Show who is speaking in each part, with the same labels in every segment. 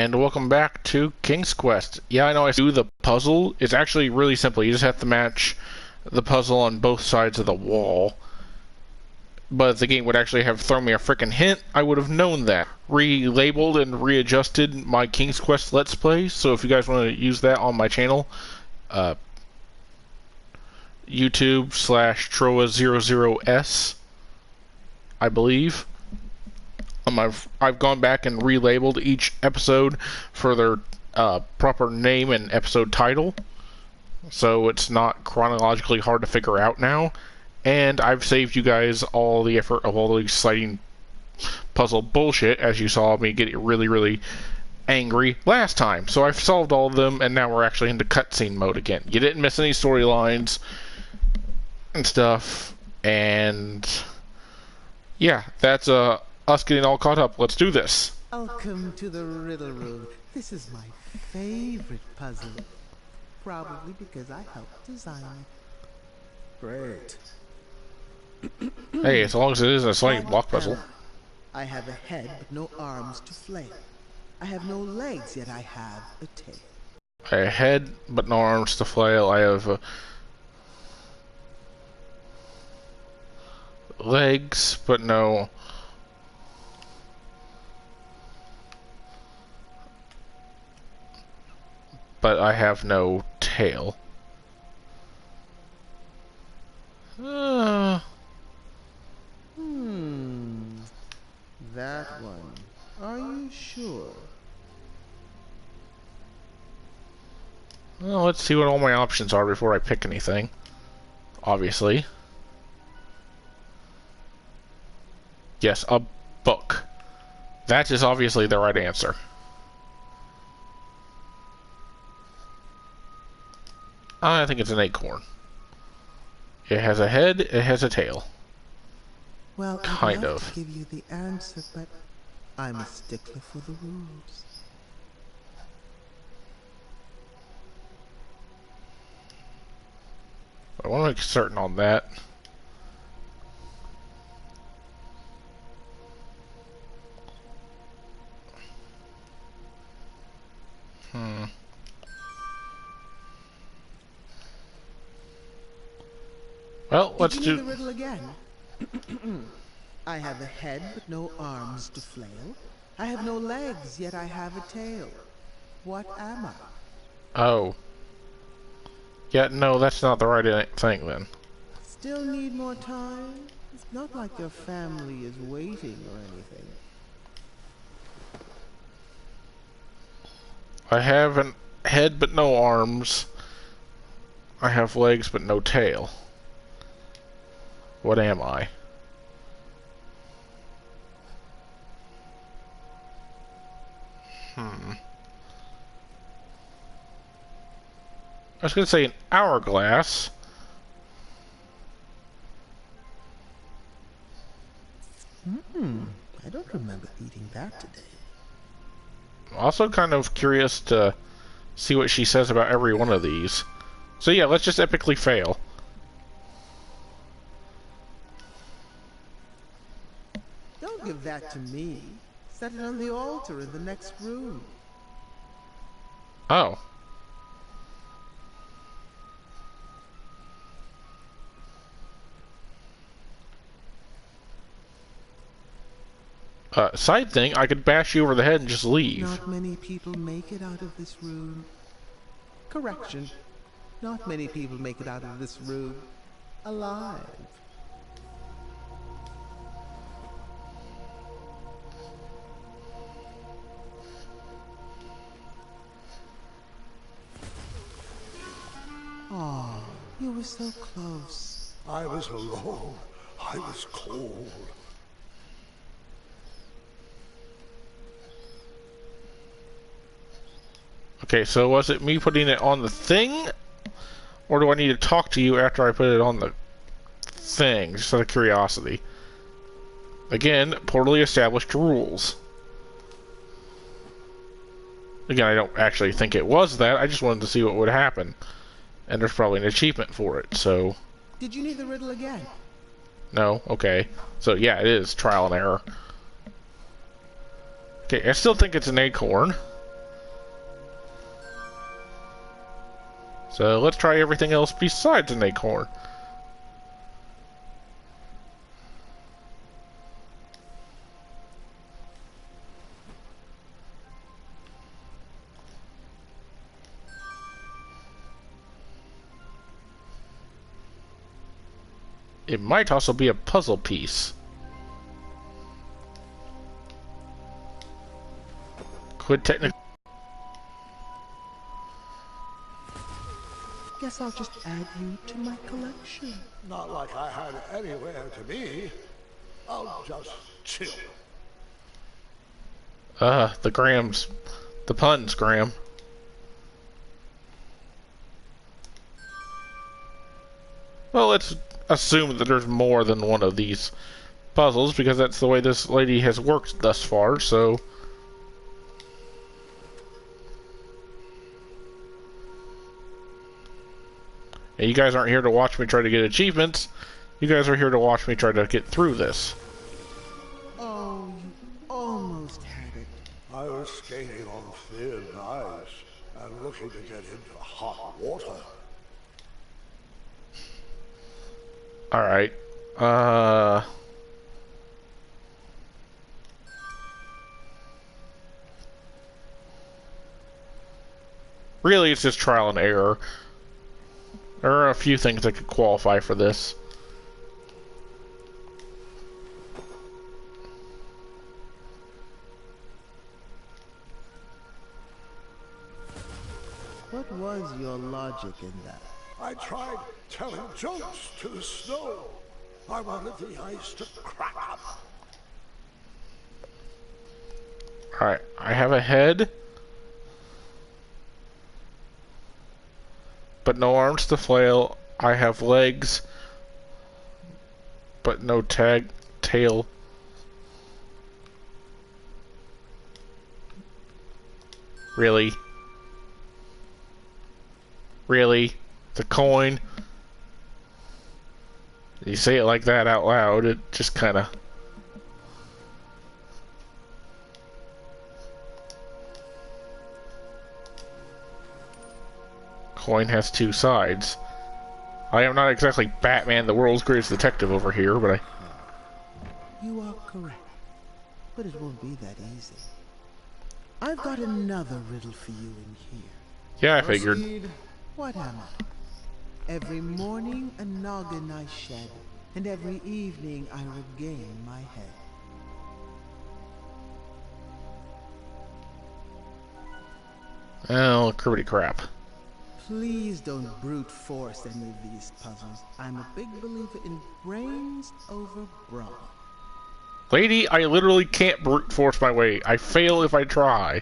Speaker 1: And welcome back to King's Quest. Yeah, I know I do the puzzle. It's actually really simple. You just have to match the puzzle on both sides of the wall. But if the game would actually have thrown me a frickin' hint, I would have known that. Relabeled and readjusted my King's Quest Let's Play, so if you guys want to use that on my channel, YouTube/Trowa00S, I believe. I've gone back and relabeled each episode for their proper name and episode title, so it's not chronologically hard to figure out now. And I've saved you guys all the effort of all the exciting puzzle bullshit, as you saw me get really, really angry last time. So I've solved all of them, and now we're actually into cutscene mode again. You didn't miss any storylines and stuff, and yeah, that's us getting all caught up. Let's do this.
Speaker 2: Welcome to the riddle room. This is my favorite puzzle. Probably because I helped design it. Great.
Speaker 1: Hey, as long as it isn't a sliding block puzzle.
Speaker 2: I have a head but no arms to flail. I have no legs, yet I have a tail.
Speaker 1: A head but no arms to flail. I have legs but no... But I have no tail.
Speaker 2: That one. Are you sure?
Speaker 1: Well, let's see what all my options are before I pick anything. Obviously. Yes, a book. That is obviously the right answer. I think it's an acorn. It has a head, it has a tail.
Speaker 2: Well,
Speaker 1: kind
Speaker 2: I'd love
Speaker 1: of.
Speaker 2: to give you the answer, but I'm a stickler for the rules.
Speaker 1: I want to make certain on that. Well, let's
Speaker 2: Did you
Speaker 1: do
Speaker 2: need the riddle again? I have a head but no arms to flail. I have no legs, yet I have a tail. What am I?
Speaker 1: Oh. Yeah, no, that's not the right thing then.
Speaker 2: Still need more time? It's not like your family is waiting or anything.
Speaker 1: I have a head but no arms. I have legs but no tail. What am I? I was going to say an hourglass.
Speaker 2: I don't remember eating that today.
Speaker 1: I'm also kind of curious to see what she says about every one of these. So yeah, let's just epically fail.
Speaker 2: Don't give that to me. Set it on the altar in the next room.
Speaker 1: Oh. Side thing, I could bash you over the head and just leave.
Speaker 2: Not many people make it out of this room. Correction. Not many people make it out of this room alive. Oh, you were so close.
Speaker 3: I was alone. I was cold.
Speaker 1: Okay, so was it me putting it on the thing? Or do I need to talk to you after I put it on the thing? Just out of curiosity. Again, poorly established rules. Again, I don't actually think it was that. I just wanted to see what would happen. And there's probably an achievement for it, so...
Speaker 2: Did you need the riddle again?
Speaker 1: No? Okay. So, yeah, it is trial and error. Okay, I still think it's an acorn. So let's try everything else besides an acorn. It might also be a puzzle piece. Quit technical.
Speaker 2: Guess I'll just add you to my collection.
Speaker 3: Not like I had anywhere to be. I'll just chill.
Speaker 1: The grams. The puns, Graham. Well, let's assume that there's more than one of these puzzles, because that's the way this lady has worked thus far, so... And you guys aren't here to watch me try to get achievements. You guys are here to watch me try to get through this.
Speaker 2: Oh, you almost had it.
Speaker 3: I was skating on thin ice and looking to get into hot water.
Speaker 1: Alright. Really, it's just trial and error. There are a few things that could qualify for this.
Speaker 2: What was your logic in that?
Speaker 3: I tried telling jokes to the snow. I wanted the ice to crack up.
Speaker 1: Alright, I have a head, but no arms to flail. I have legs, but no tail. Really? Really? The coin? You say it like that out loud, it just kinda... Coin has two sides. I am not exactly Batman, the world's greatest detective over here, but
Speaker 2: You are correct, but it won't be that easy. I've got another riddle for you in here.
Speaker 1: yeah, I figured.
Speaker 2: Proceed. What am I? Every morning a noggin I shed, and every evening I regain my head.
Speaker 1: Oh, cribbity crap.
Speaker 2: Please don't brute force any of these puzzles. I'm a big believer in brains over brawn.
Speaker 1: Lady, I literally can't brute force my way. I fail if I try.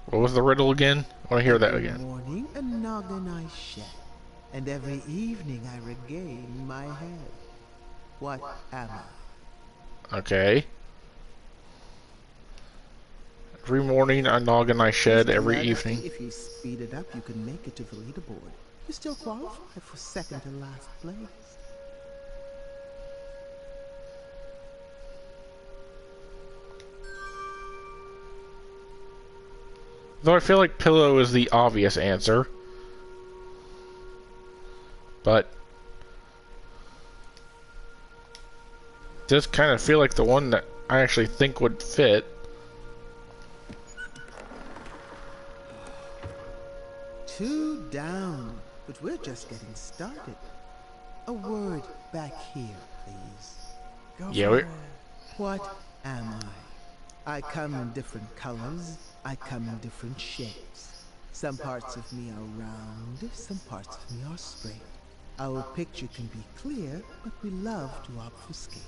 Speaker 1: What was the riddle again? I want to hear that
Speaker 2: Every
Speaker 1: again.
Speaker 2: morning a noggin I shed, and every evening I regain my head. What am I?
Speaker 1: Okay. Every morning a noggin I shed,
Speaker 2: Mr.
Speaker 1: every
Speaker 2: Legacy,
Speaker 1: evening.
Speaker 2: If you speed it up, you can make it to the leaderboard. You still qualify for second to last place.
Speaker 1: Though I feel like pillow is the obvious answer. But does kind of feel like the one that I actually think would fit.
Speaker 2: Two down, but we're just getting started. A word back here, please. Go
Speaker 1: Yeah,
Speaker 2: for
Speaker 1: we
Speaker 2: it. What am I? I come in different colors. I come in different shapes. Some parts of me are round, some parts of me are straight. Our picture can be clear, but we love to obfuscate.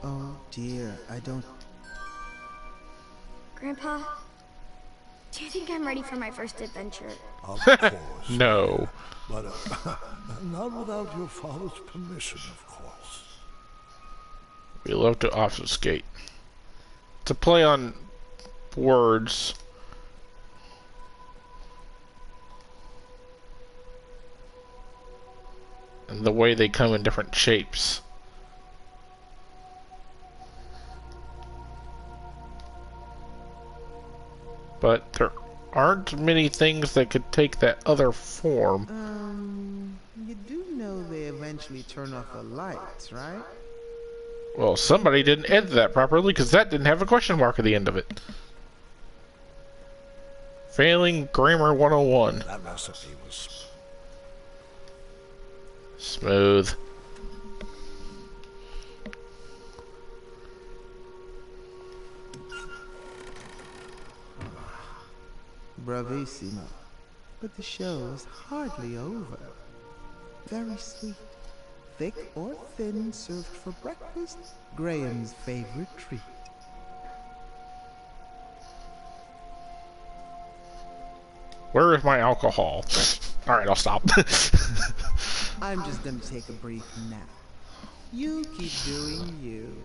Speaker 2: Oh dear, I don't...
Speaker 4: Grandpa, do you think I'm ready for my first adventure?
Speaker 3: Of course.
Speaker 1: no.
Speaker 3: But not without your father's permission, of course.
Speaker 1: We love to obfuscate. To play on words. And the way they come in different shapes. But there aren't many things that could take that other form.
Speaker 2: You do know they eventually turn off the lights, right?
Speaker 1: Well, somebody didn't edit that properly because that didn't have a question mark at the end of it. Failing Grammar 101.
Speaker 3: That recipe was
Speaker 1: Smooth.
Speaker 2: Bravissimo. But the show is hardly over. Very sweet. Thick or thin, served for breakfast, Graham's favorite treat.
Speaker 1: Where is my alcohol? Alright, I'll stop.
Speaker 2: I'm just gonna take a brief nap. You keep doing you.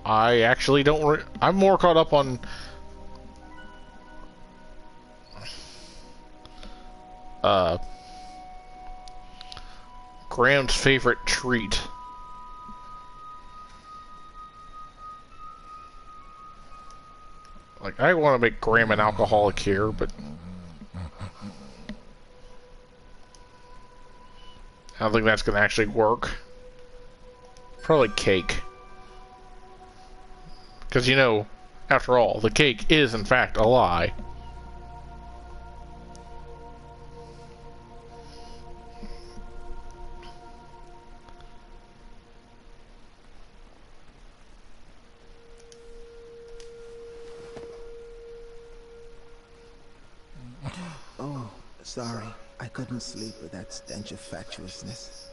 Speaker 1: I actually don't. I'm more caught up on. Graham's favorite treat. Like, I want to make Graham an alcoholic here, but I don't think that's going to actually work. Probably cake. Because, you know, after all, the cake is, in fact, a lie.
Speaker 2: Oh, sorry. I couldn't sleep with that stench of fatuousness.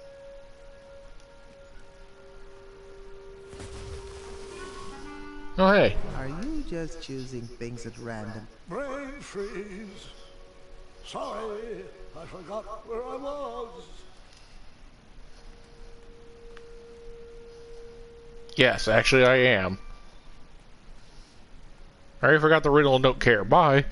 Speaker 1: Oh, hey.
Speaker 2: Are you just choosing things at random?
Speaker 3: brain freeze. Sorry, I forgot where I was.
Speaker 1: Yes, actually I am. I already forgot the riddle and don't care. Bye.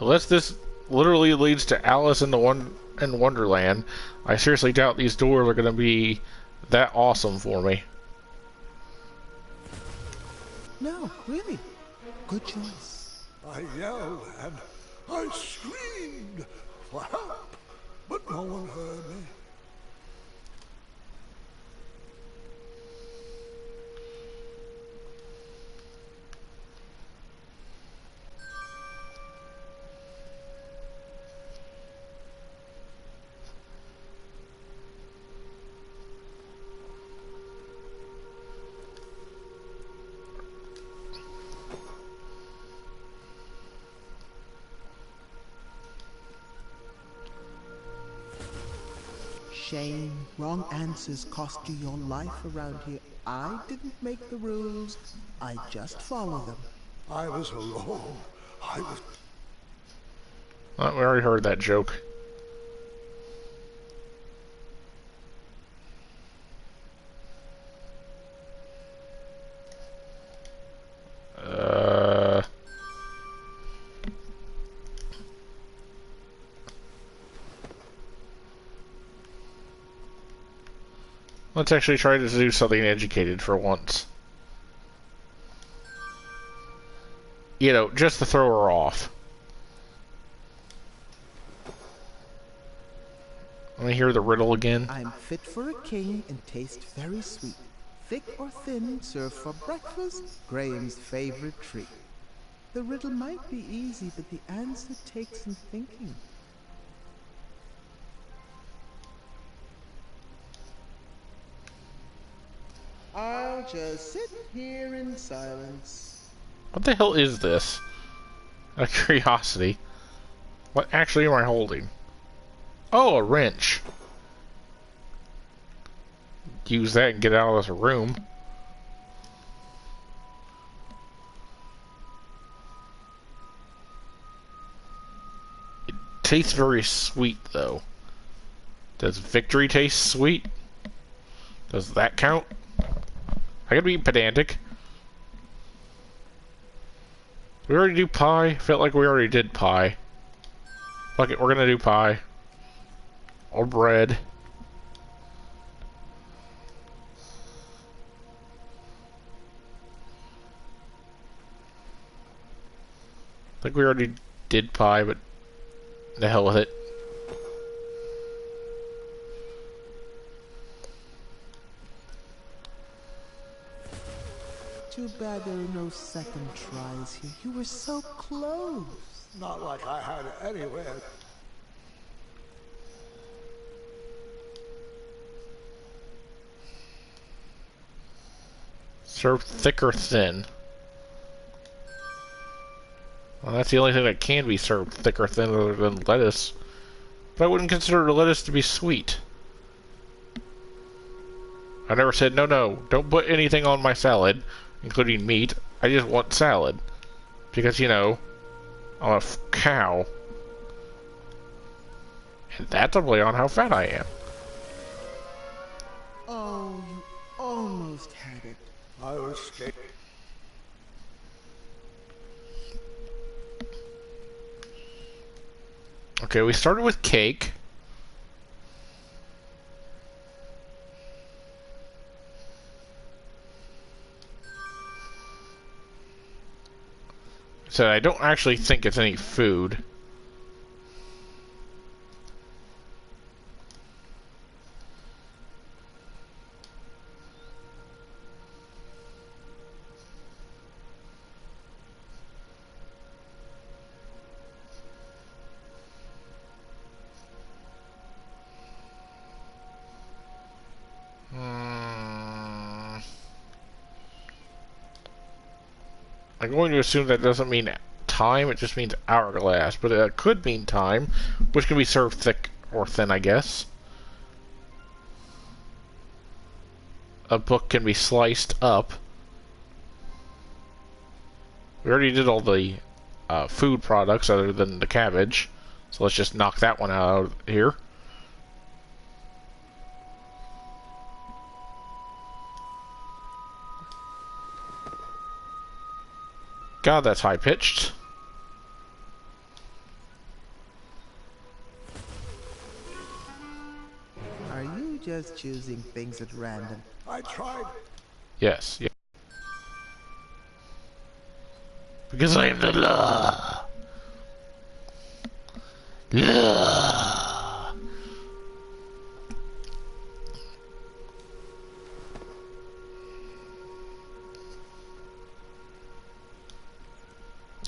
Speaker 1: Unless this literally leads to Alice in Wonderland, I seriously doubt these doors are going to be that awesome for me.
Speaker 2: No, really. Good choice.
Speaker 3: I yelled and I screamed for help, but no one heard me.
Speaker 2: Shame. Wrong answers cost you your life around here. I didn't make the rules. I just follow them.
Speaker 3: I was alone. I was...
Speaker 1: Oh, we already heard that joke. Let's actually try to do something educated for once. You know, just to throw her off. Let me hear the riddle again.
Speaker 2: I'm fit for a king and taste very sweet. Thick or thin, served for breakfast, Graham's favorite treat. The riddle might be easy, but the answer takes some thinking. I'll just sit here in silence.
Speaker 1: What the hell is this? Out of curiosity. What actually am I holding? Oh, a wrench. Use that and get out of this room. tastes very sweet, though. Does victory taste sweet? Does that count? I gotta be pedantic. Did we already do pie? Felt like we already did pie. Fuck it, we're gonna do pie. Or bread. I think we already did pie, but the hell with it.
Speaker 2: Too bad there are no second tries here. You were so close.
Speaker 3: Not like I had it anywhere.
Speaker 1: Serve thick or thin. Well, that's the only thing that can be served thick or thin other than lettuce. But I wouldn't consider the lettuce to be sweet. I never said, no, don't put anything on my salad, including meat. I just want salad. Because, you know, I'm a cow. And that's a play on how fat I am.
Speaker 2: Oh, you almost had it.
Speaker 3: I was scared.
Speaker 1: Okay, we started with cake. So I don't actually think it's any food. I'm going to assume that doesn't mean time, it just means hourglass, but it could mean time, which can be served thick or thin, I guess. A book can be sliced up. We already did all the food products other than the cabbage, so let's just knock that one out of here. God, that's high-pitched.
Speaker 2: Are you just choosing things at random?
Speaker 3: I tried.
Speaker 1: Yes, yeah. Because I am the law. Law.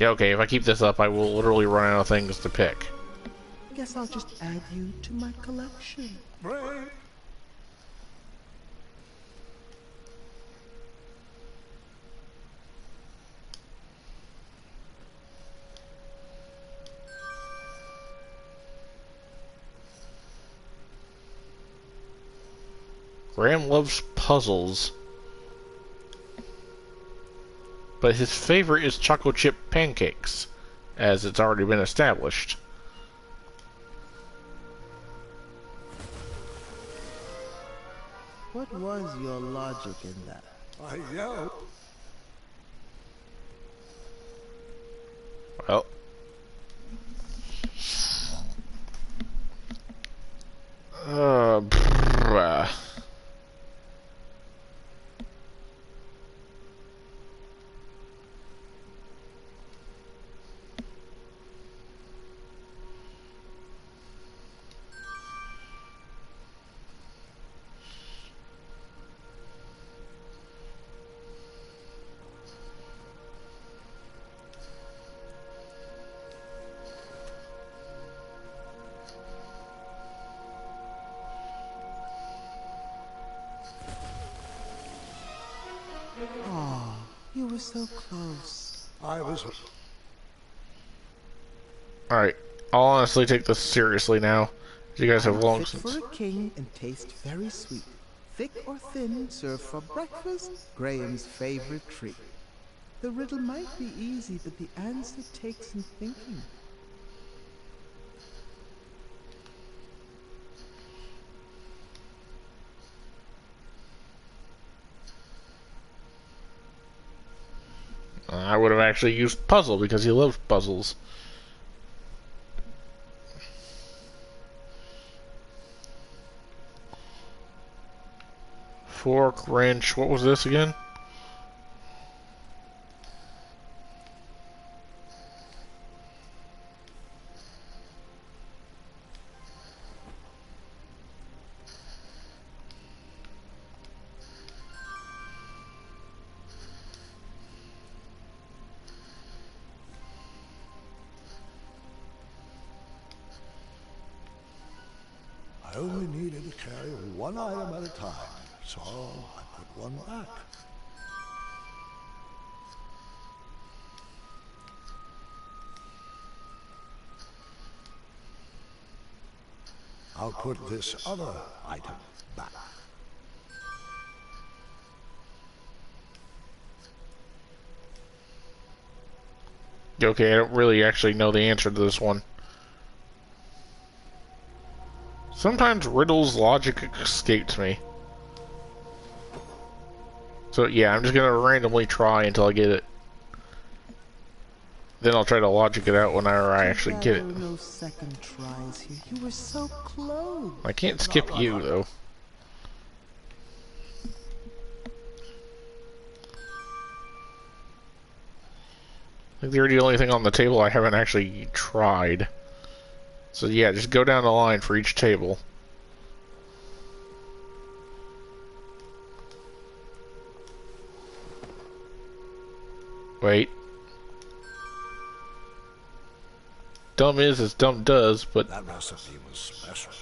Speaker 1: Yeah, okay, if I keep this up, I will literally run out of things to pick.
Speaker 2: Guess I'll just add you to my collection.
Speaker 3: Brain.
Speaker 1: Graham loves puzzles. But his favorite is chocolate chip pancakes, as it's already been established.
Speaker 2: What was your logic in that?
Speaker 3: I yelled.
Speaker 1: Well. Bruh.
Speaker 2: Oh, you were so close.
Speaker 3: I was.
Speaker 1: Alright, I'll honestly take this seriously now. You guys have long
Speaker 2: Fit
Speaker 1: since.
Speaker 2: for a king and taste very sweet. Thick or thin, served for breakfast, Graham's favorite treat. The riddle might be easy, but the answer takes some thinking.
Speaker 1: I would have actually used puzzle because he loves puzzles. Fork, wrench, what was this again?
Speaker 3: I only needed to carry one item at a time, so I put one back. I'll put this other item back.
Speaker 1: Okay, I don't really actually know the answer to this one. Sometimes riddles logic escapes me. So yeah, I'm just gonna randomly try until I get it. Then I'll try to logic it out whenever I actually get it.
Speaker 2: No second tries here. You were so close.
Speaker 1: I can't skip you though. I think they're the only thing on the table I haven't actually tried. So yeah, just go down the line for each table. Wait. Dumb is as dumb does, but...
Speaker 3: That recipe was special.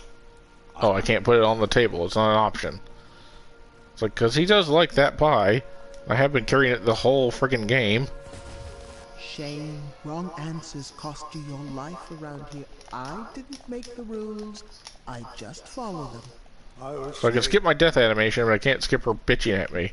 Speaker 1: Oh, I can't put it on the table. It's not an option. It's like, because he does like that pie. I have been carrying it the whole freaking game.
Speaker 2: Shame. Wrong answers cost you your life around here. I didn't make the rules. I just follow them.
Speaker 1: So I can skip my death animation, but I can't skip her bitching at me.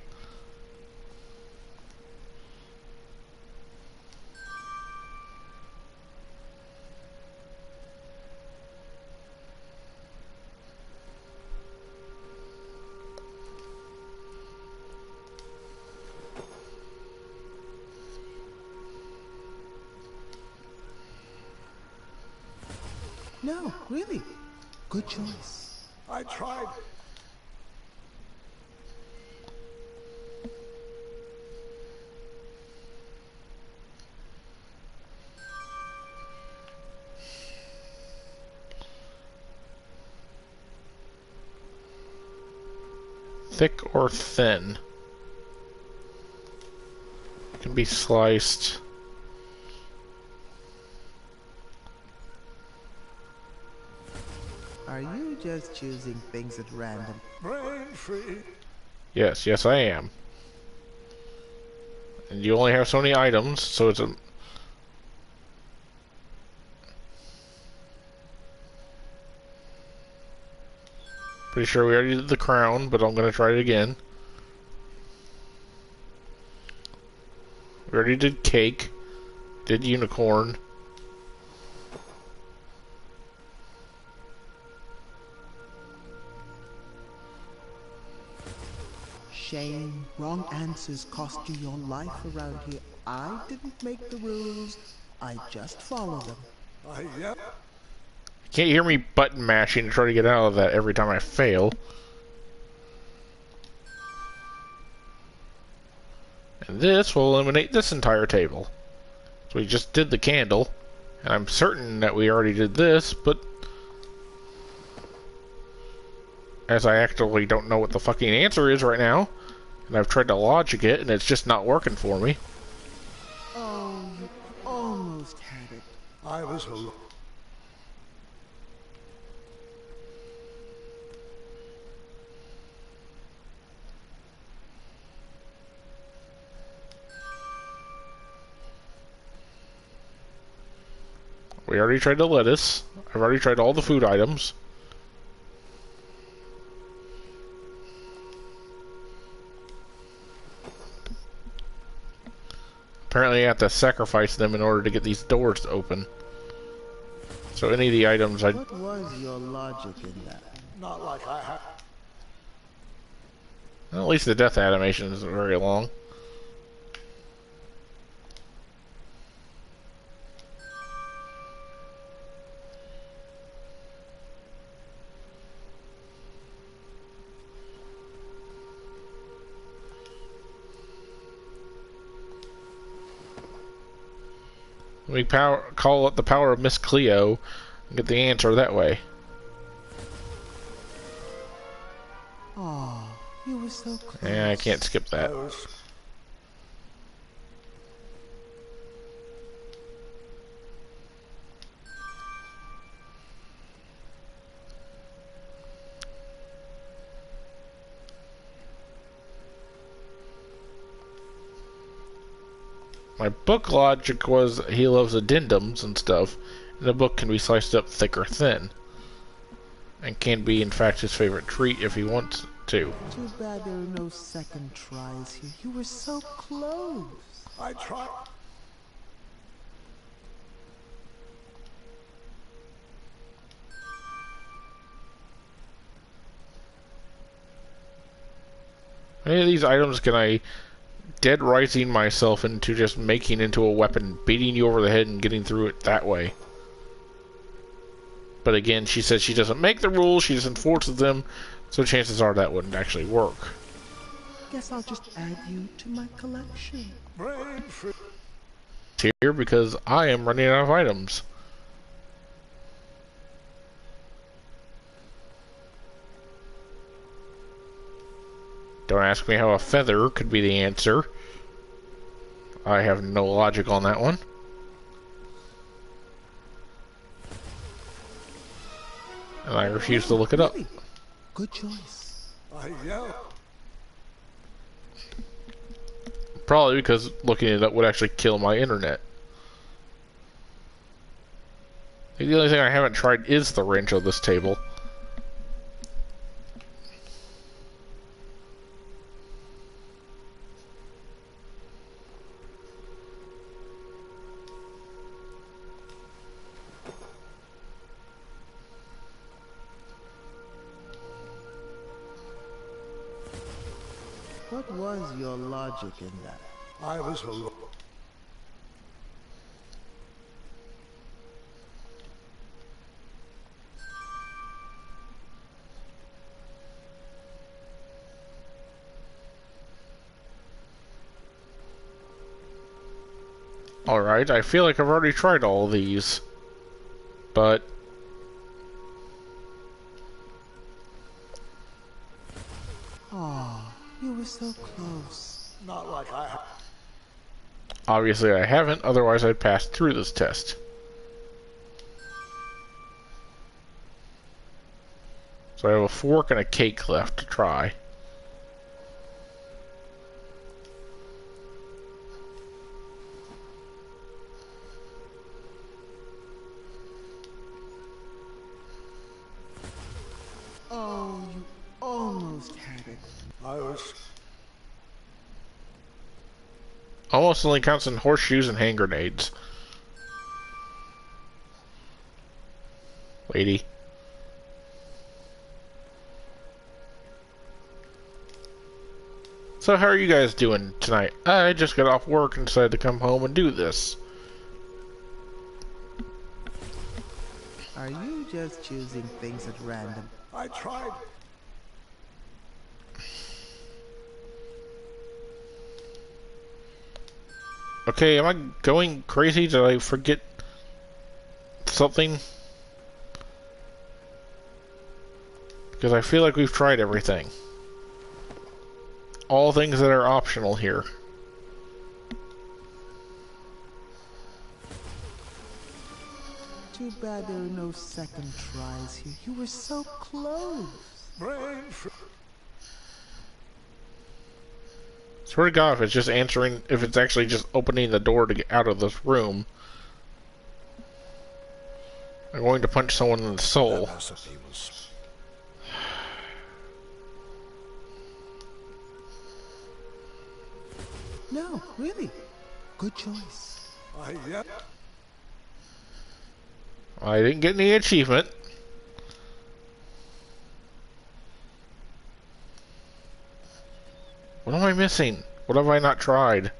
Speaker 2: No, really. Good choice.
Speaker 3: I tried.
Speaker 1: Thick or thin? Can be sliced.
Speaker 2: Are you just choosing things at random?
Speaker 3: Brain free.
Speaker 1: Yes, yes I am. And you only have so many items, so it's a... Pretty sure we already did the crown, but I'm gonna try it again. We already did cake. Did unicorn.
Speaker 2: Shame. Wrong answers cost you your life around here. I didn't make the rules. I just follow them.
Speaker 3: Yep.
Speaker 1: Can't hear me button mashing to try to get out of that every time I fail. And this will eliminate this entire table. So we just did the candle. And I'm certain that we already did this, but... as I actually don't know what the fucking answer is right now. And I've tried to logic it, and it's just not working for me.
Speaker 2: Oh, you almost had it.
Speaker 3: I was a...
Speaker 1: We already tried the lettuce. I've already tried all the food items. Apparently I have to sacrifice them in order to get these doors to open. So any of the items I...
Speaker 2: What was your logic in that?
Speaker 3: Not like I had...
Speaker 1: Well, at least the death animation isn't very long. We call it the power of Miss Cleo and get the answer that way.
Speaker 2: Oh, you were so close.
Speaker 1: Yeah, I can't skip that. My book logic was he loves addendums and stuff, and the book can be sliced up thick or thin, and can be, in fact, his favorite treat if he wants to.
Speaker 2: Too bad there are no second tries here. You were so close.
Speaker 3: I tried.
Speaker 1: Any of these items can I dead rising myself into just making into a weapon, beating you over the head and getting through it that way. But again, she says she doesn't make the rules, she just enforces them, so chances are that wouldn't actually work.
Speaker 2: Guess I'll just add you to my collection.
Speaker 3: Brain free.
Speaker 1: Here, because I am running out of items. Don't ask me how a feather could be the answer. I have no logic on that one. And I refuse to look it up.
Speaker 2: Really? Good choice.
Speaker 3: I yell.
Speaker 1: Probably because looking it up would actually kill my internet. The only thing I haven't tried is the wrench on this table.
Speaker 2: What was your logic in that?
Speaker 3: I was alone.
Speaker 1: Alright, I feel like I've already tried all these. But
Speaker 2: Oh, you were so close.
Speaker 3: Not like I have.
Speaker 1: obviously I haven't, otherwise I'd pass through this test. So I have a fork and a cake left to try.
Speaker 2: Oh, you almost had it.
Speaker 3: I was.
Speaker 1: Almost only counts in horseshoes and hand grenades. Lady. So how are you guys doing tonight? I just got off work and decided to come home and do this.
Speaker 2: Are you just choosing things at random?
Speaker 3: I tried.
Speaker 1: Okay, am I going crazy? Did I forget something? Because I feel like we've tried everything. All things that are optional here.
Speaker 2: Too bad there are no second tries here. You were so close.
Speaker 3: Brain free.
Speaker 1: Swear to God, if it's just answering, if it's actually just opening the door to get out of this room, I'm going to punch someone in the soul.
Speaker 3: That recipe was.
Speaker 2: No, really. Good choice.
Speaker 3: I yell.
Speaker 1: I didn't get any achievement. What am I missing? What have I not tried?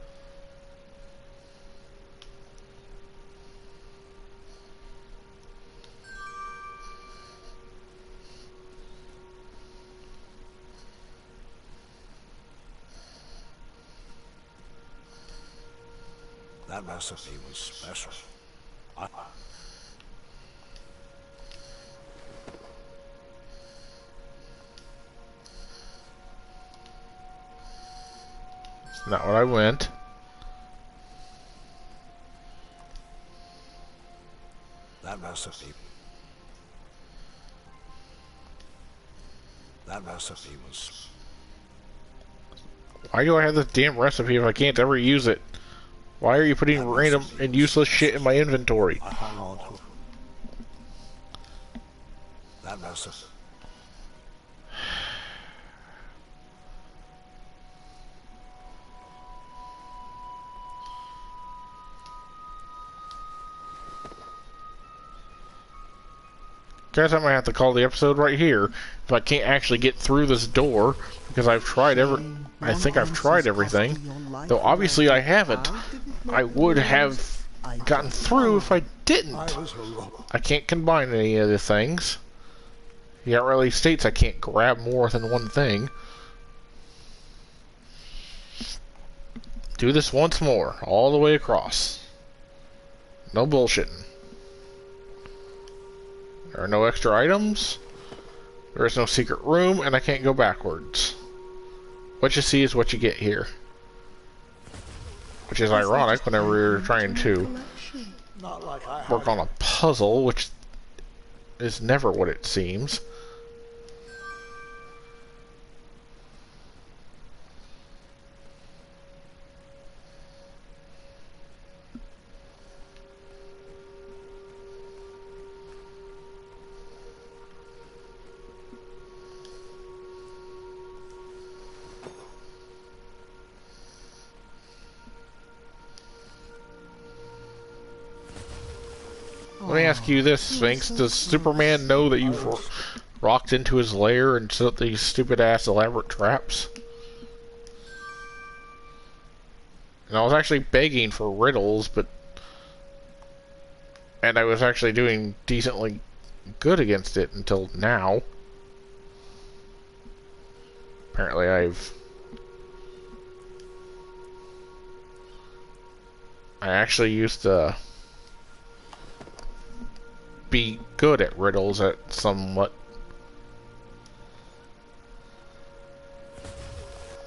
Speaker 3: That recipe was special. I,
Speaker 1: It's not what I went.
Speaker 3: that recipe. That recipe was.
Speaker 1: Why do I have this damn recipe if I can't ever use it? Why are you putting
Speaker 3: That
Speaker 1: random
Speaker 3: recipe
Speaker 1: and
Speaker 3: was
Speaker 1: useless shit in my inventory?
Speaker 3: I hung on to it. That recipe.
Speaker 1: Guess I might have to call the episode right here if I can't actually get through this door because I've tried I think I've tried everything. Though obviously I haven't. I would have gotten through if I didn't.
Speaker 3: I was heroic.
Speaker 1: I can't combine any of the things. Yeah, it really states I can't grab more than one thing. Do this once more, all the way across. No bullshitting. There are no extra items. There is no secret room, and I can't go backwards. What you see is what you get here. Which is ironic whenever you're trying to
Speaker 3: Not like I
Speaker 1: work on a puzzle, which is never what it seems. Let me ask you this, Sphinx. Does Superman know that you've rocked into his lair and set up these stupid-ass elaborate traps? And I was actually begging for riddles, but... And I was actually doing decently good against it until now. Apparently I actually used to be good at riddles at somewhat.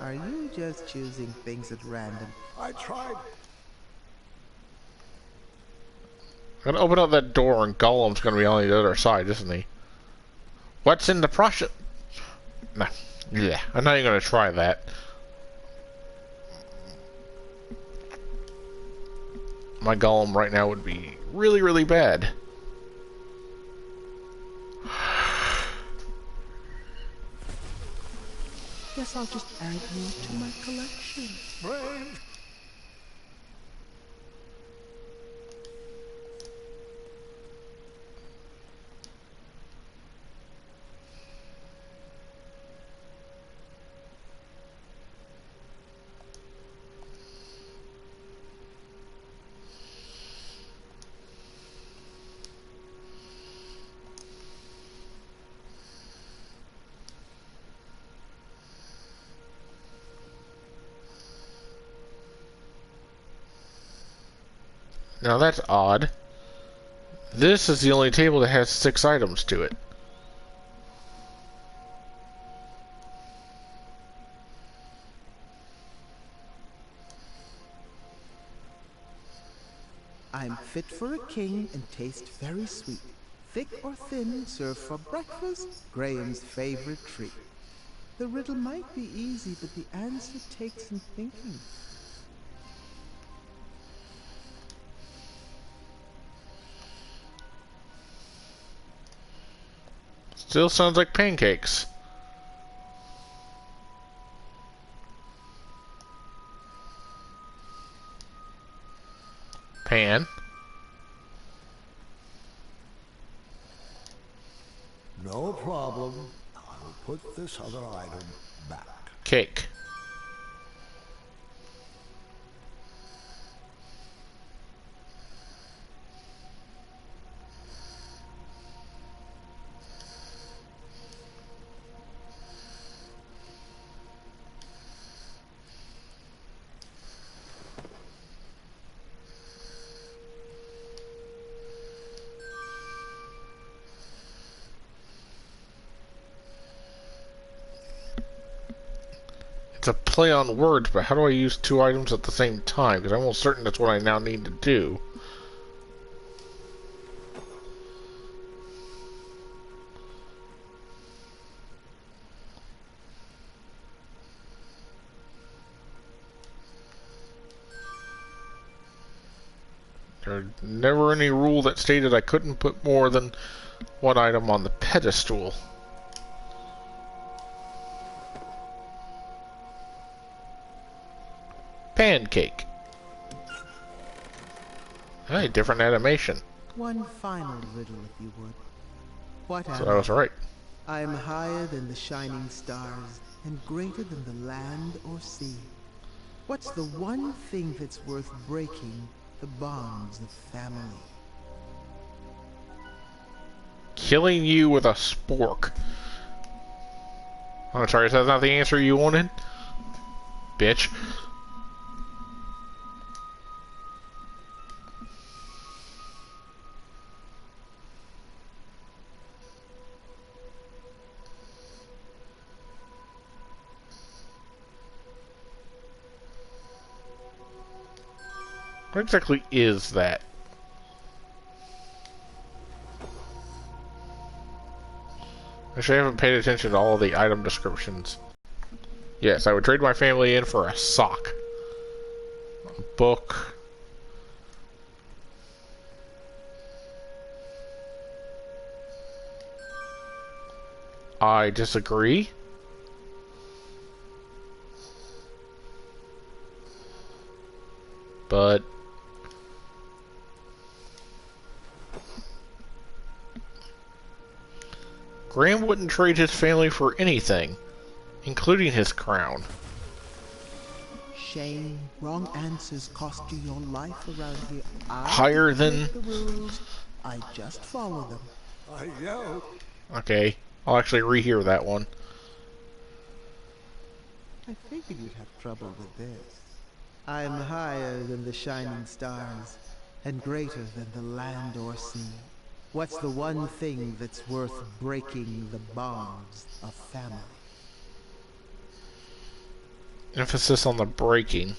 Speaker 2: Are you just choosing things at random?
Speaker 3: I tried.
Speaker 1: I'm gonna open up that door and Golem's gonna be on the other side, isn't he? What's in the process? Nah. Yeah, I'm not even gonna try that. My Golem right now would be really, really bad.
Speaker 2: Guess I'll just add you to my collection.
Speaker 3: Brave.
Speaker 1: Now that's odd. This is the only table that has 6 items to it.
Speaker 2: I'm fit for a king and taste very sweet. Thick or thin, served for breakfast, Graham's favorite treat. The riddle might be easy, but the answer takes some thinking.
Speaker 1: Still sounds like pancakes. Pan.
Speaker 3: No problem. I will put this other item back.
Speaker 1: Cake. It's a play on words, but how do I use two items at the same time? Because I'm almost certain that's what I now need to do. There's never any rule that stated I couldn't put more than one item on the pedestal. Pancake. Hey, different animation.
Speaker 2: One final riddle, if you would. What
Speaker 1: So
Speaker 2: am
Speaker 1: I was right.
Speaker 2: I am higher than the shining stars and greater than the land or sea. What's the one thing that's worth breaking the bonds of family?
Speaker 1: Killing you with a spork. I'm sorry, is that not the answer you wanted? Bitch. What exactly is that? Actually, I haven't paid attention to all the item descriptions. Yes, I would trade my family in for a sock. A book. I disagree. But Graham wouldn't trade his family for anything, including his crown.
Speaker 2: Shame. Wrong answers cost you your life around here. I
Speaker 1: Higher
Speaker 2: dictate
Speaker 1: than...
Speaker 2: the rules. I just follow them.
Speaker 3: I yelled.
Speaker 1: Okay, I'll actually rehear that one.
Speaker 2: I figured you'd have trouble with this. I'm higher than the shining stars and greater than the land or sea. What's the one thing that's worth breaking the bonds of family?
Speaker 1: Emphasis on the breaking.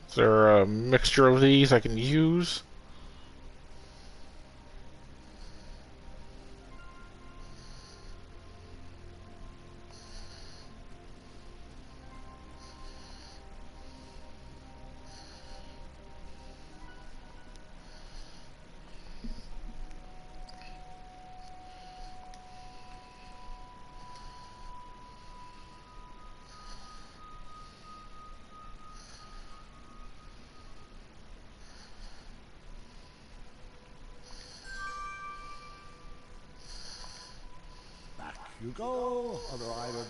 Speaker 1: Is there a mixture of these I can use?
Speaker 3: Back you go, other item.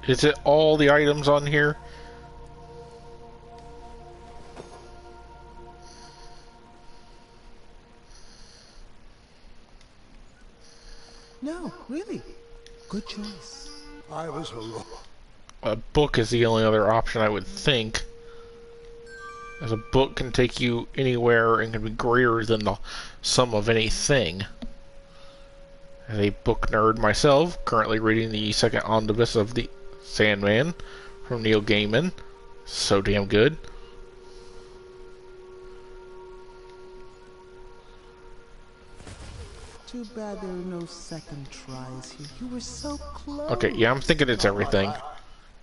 Speaker 1: Is it all the items on here?
Speaker 2: No, really. Good choice.
Speaker 3: I was wrong.
Speaker 1: A book is the only other option I would think. As a book can take you anywhere and can be greater than the sum of anything. As a book nerd myself, currently reading the second omnibus of The Sandman from Neil Gaiman. So damn good.
Speaker 2: Too bad there are no second tries here. You were so close.
Speaker 1: Okay, yeah, I'm thinking it's everything.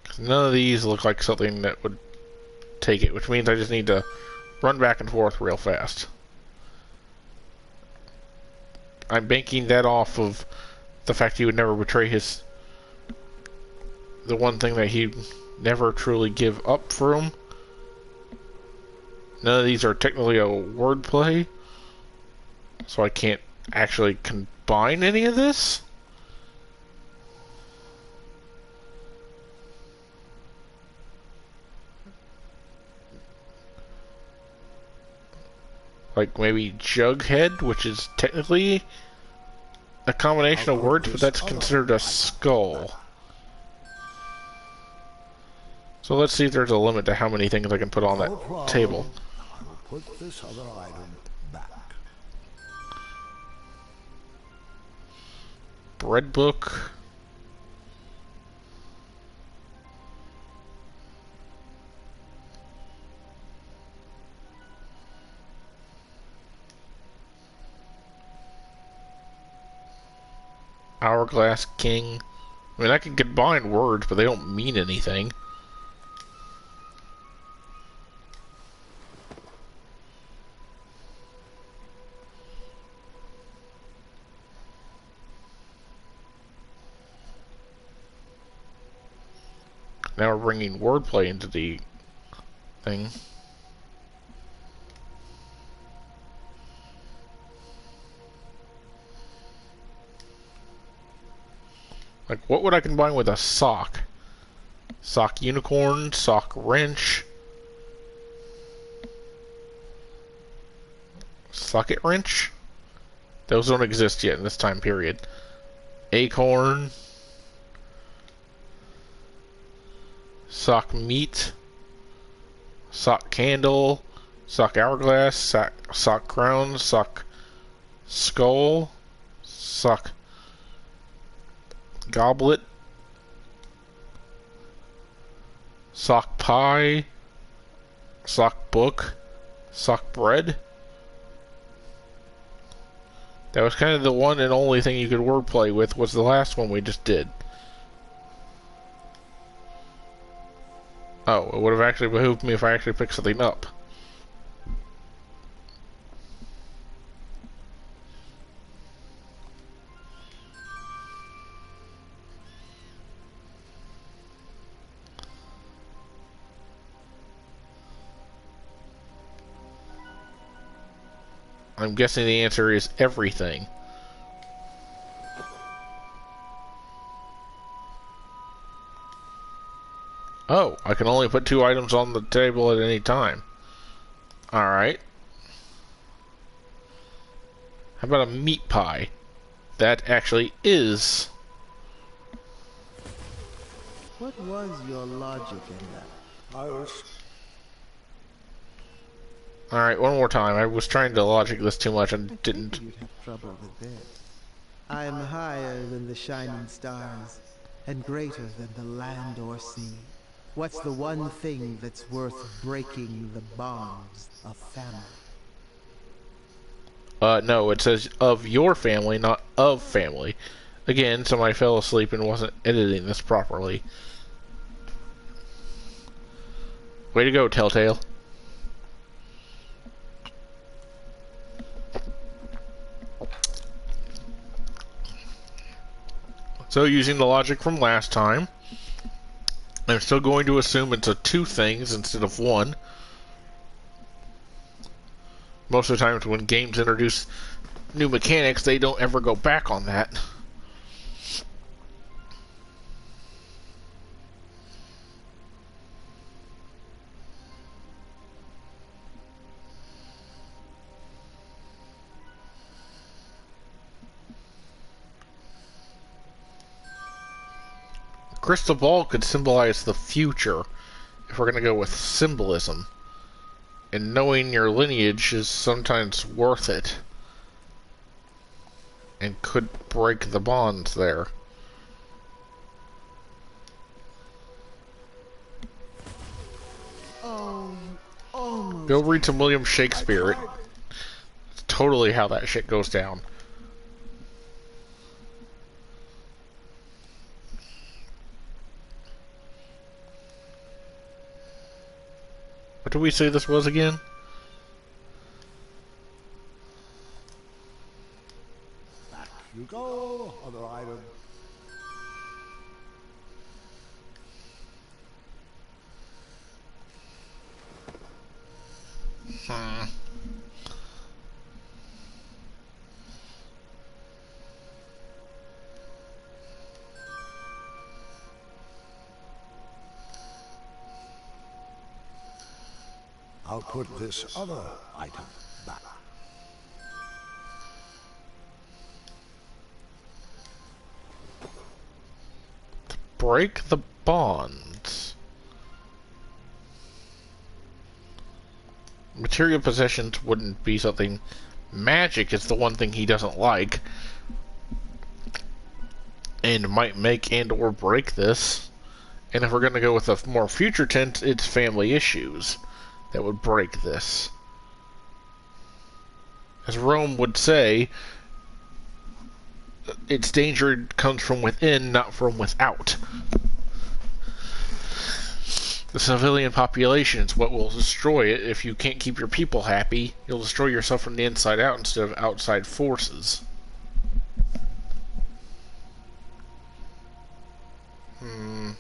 Speaker 1: 'Cause none of these look like something that would take it, which means I just need to run back and forth real fast. I'm banking that off of the fact he would never betray the one thing that he'd never truly give up for him. None of these are technically a wordplay, so I can't actually combine any of this. Like maybe Jughead, which is technically a combination
Speaker 3: I'll
Speaker 1: of
Speaker 3: put
Speaker 1: words, but
Speaker 3: this
Speaker 1: that's
Speaker 3: other
Speaker 1: considered a
Speaker 3: item
Speaker 1: skull.
Speaker 3: back.
Speaker 1: So let's see if there's a limit to how many things I can put on that
Speaker 3: No problem.
Speaker 1: table.
Speaker 3: I will put this other item back.
Speaker 1: Bread book. Hourglass King. I mean, I can combine words, but they don't mean anything. Now we're bringing wordplay into the thing. Like, what would I combine with a sock? Sock unicorn, sock wrench, socket wrench? Those don't exist yet in this time period. Acorn, sock meat, sock candle, sock hourglass, sock crown, sock skull, sock goblet, sock pie, sock book, sock bread. That was kind of the one and only thing you could wordplay with, was the last one we just did. Oh, it would have actually behooved me if I actually picked something up. I'm guessing the answer is everything. Oh, I can only put 2 items on the table at any time. Alright. How about a meat pie? That actually is.
Speaker 2: What was your logic in that?
Speaker 3: I was
Speaker 1: Alright, one more time. I was trying to logic this too much and
Speaker 2: I
Speaker 1: didn't.
Speaker 2: figured you'd have trouble with this. I am higher than the shining stars, and greater than the land or sea. What's the one thing that's worth breaking the bonds of family?
Speaker 1: No, it says of your family, not of family. Again, somebody fell asleep and wasn't editing this properly. Way to go, Telltale. So, using the logic from last time, I'm still going to assume it's a 2 things instead of 1. Most of the times when games introduce new mechanics, they don't ever go back on that. Crystal ball could symbolize the future, if we're going to go with symbolism. And knowing your lineage is sometimes worth it. And could break the bonds there.
Speaker 2: Oh, you almost
Speaker 1: Go read some William Shakespeare. It's totally how that shit goes down. What did we say this was again?
Speaker 3: back. You go, other item. I'll put this other item back.
Speaker 1: break the bonds. Material possessions wouldn't be something. Magic is the one thing he doesn't like, and might make and or break this. And if we're going to go with a more future tense, it's family issues that would break this. As Rome would say, its danger comes from within, not from without. The civilian population is what will destroy it. If you can't keep your people happy, you'll destroy yourself from the inside out instead of outside forces. Hmm.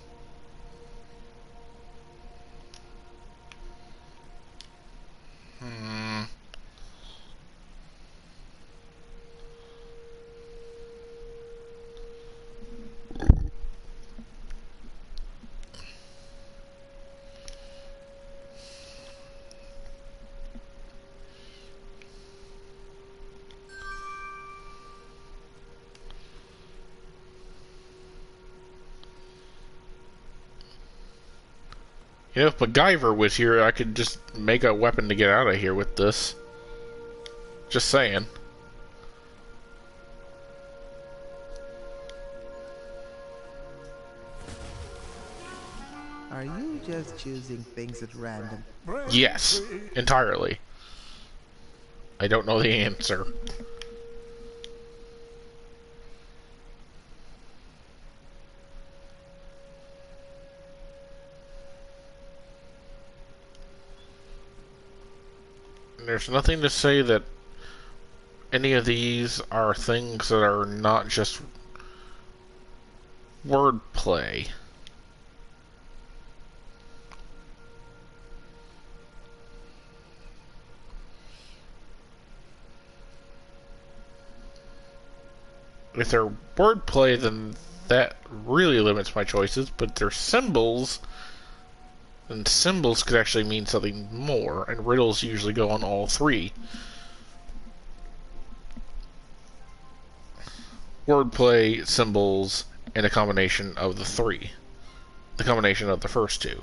Speaker 1: You know, if MacGyver was here, I could just make a weapon to get out of here with this. Just saying.
Speaker 2: Are you just choosing things at random?
Speaker 1: Yes, entirely. I don't know the answer. There's nothing to say that any of these are things that are not just wordplay. If they're wordplay, then that really limits my choices, but if they're symbols, then symbols could actually mean something more, and riddles usually go on all three. Wordplay, symbols, and a combination of the three. The combination of the first two.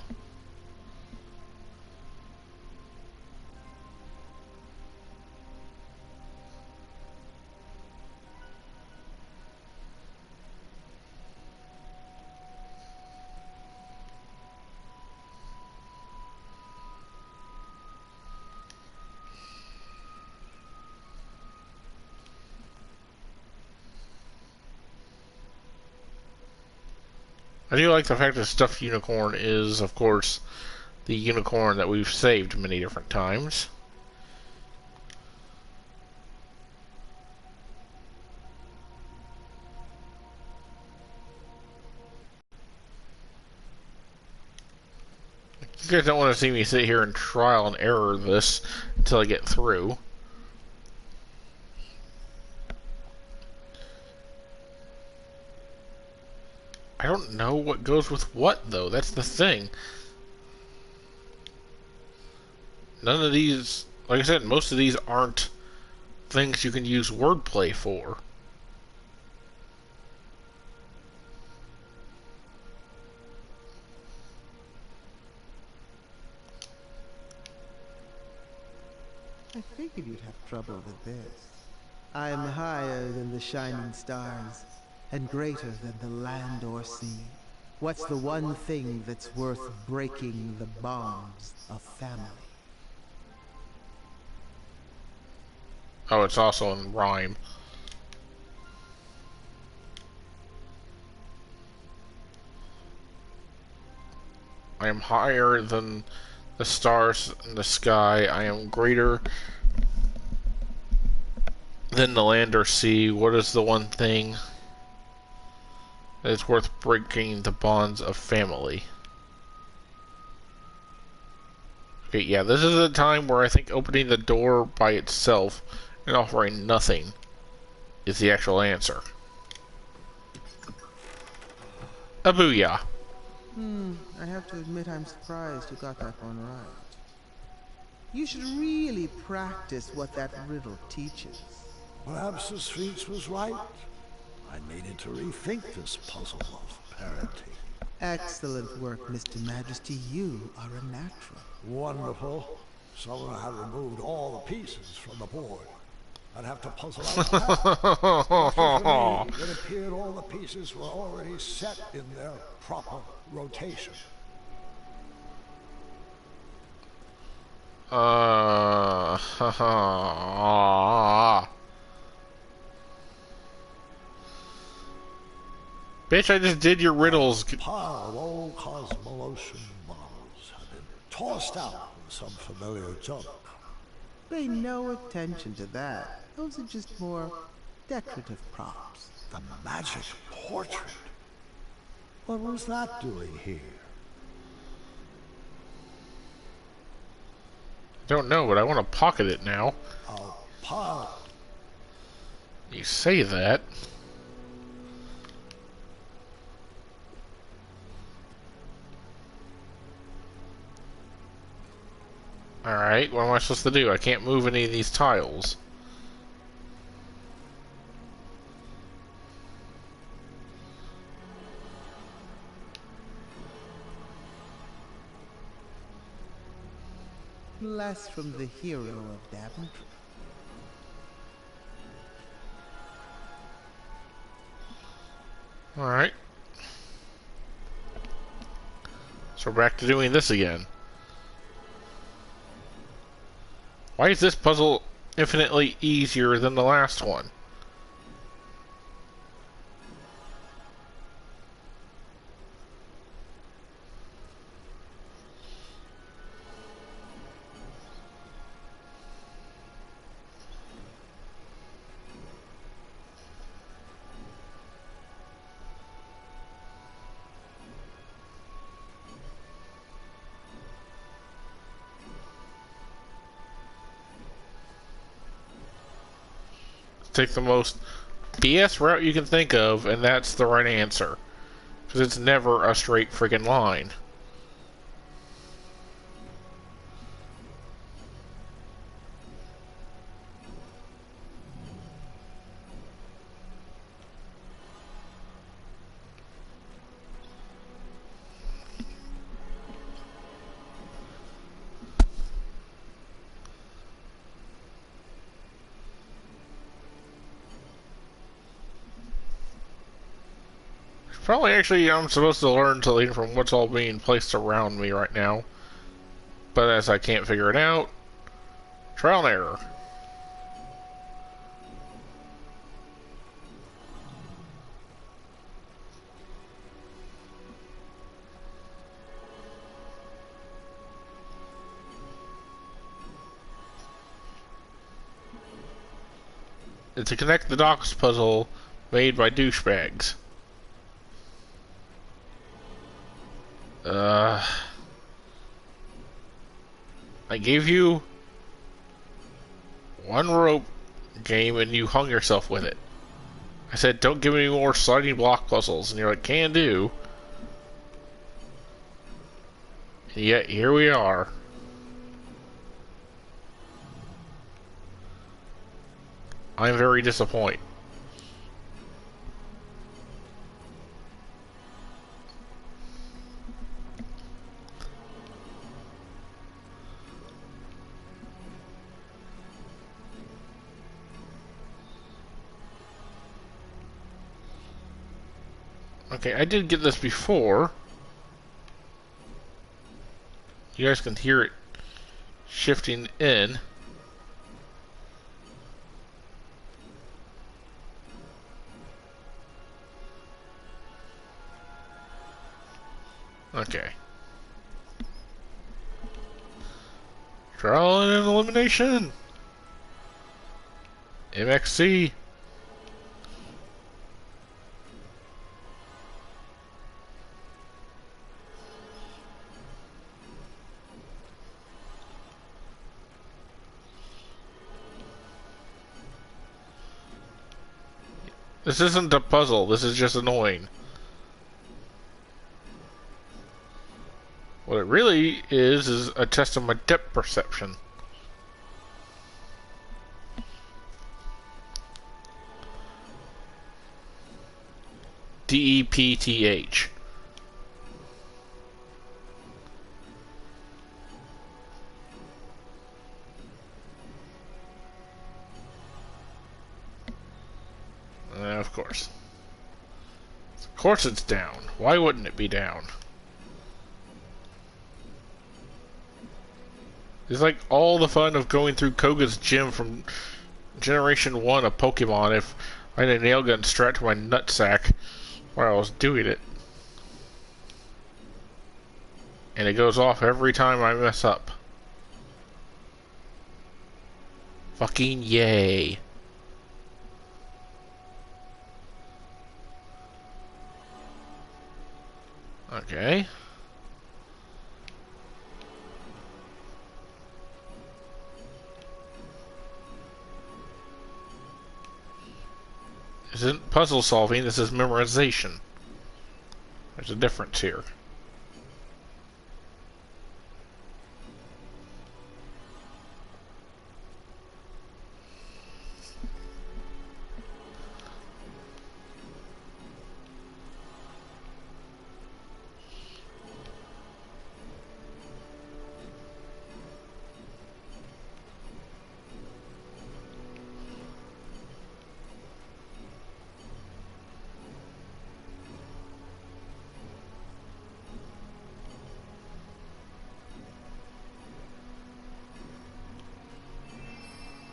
Speaker 1: I do like the fact that stuffed unicorn is, of course, the unicorn that we've saved many different times. You guys don't want to see me sit here and trial and error this until I get through. I don't know what goes with what, though. That's the thing. None of these, like I said, most of these aren't things you can use wordplay for.
Speaker 2: I figured you'd have trouble with this. I am higher than the shining stars, and greater than the land or sea. What's the one thing that's worth breaking the bonds of family?
Speaker 1: Oh, it's also in rhyme. I am higher than the stars in the sky. I am greater than the land or sea. What is the one thing that is worth breaking the bonds of family? Okay, yeah, this is a time where I think opening the door by itself and offering nothing is the actual answer. A booyah.
Speaker 2: I have to admit I'm surprised you got that one right. You should really practice what that riddle teaches.
Speaker 3: Perhaps the Sphinx was right. I needed to rethink this puzzle of parenting.
Speaker 2: Excellent work, Mr. Majesty. You are a natural.
Speaker 3: Wonderful. Someone had removed all the pieces from the board. I'd have to puzzle out a pattern. Lucky for me, it appeared all the pieces were already set in their proper rotation.
Speaker 1: Bitch, I just did your riddles.
Speaker 3: A pile of old Cosmolotion bottles had been tossed out with some familiar junk.
Speaker 2: Pay no attention to that. Those are just more decorative props.
Speaker 3: The magic portrait. What was that doing here?
Speaker 1: Don't know, but I want to pocket it now.
Speaker 3: A pile.
Speaker 1: You say that. Alright, what am I supposed to do? I can't move any of these tiles.
Speaker 2: Less from the hero of Daventry.
Speaker 1: Alright. So we're back to doing this again. Why is this puzzle infinitely easier than the last one? Take the most BS route you can think of, and that's the right answer. Because it's never a straight freaking line. Probably actually I'm supposed to learn to lean from what's all being placed around me right now. But as I can't figure it out, trial and error. It's a connect the dots puzzle made by douchebags. I gave you one rope game and you hung yourself with it. I said, don't give me any more sliding block puzzles, and you're like, can do. And yet, here we are. I'm very disappointed. Okay, I did get this before. You guys can hear it shifting in. Okay. Trial and elimination. MXC. This isn't a puzzle, this is just annoying. What it really is a test of my depth perception. DEPTH. course it's down. Why wouldn't it be down? It's like all the fun of going through Koga's gym from Generation 1 of Pokemon if I had a nail gun strapped to my nutsack while I was doing it. And it goes off every time I mess up. Fucking yay. Okay. This isn't puzzle solving, this is memorization. There's a difference here.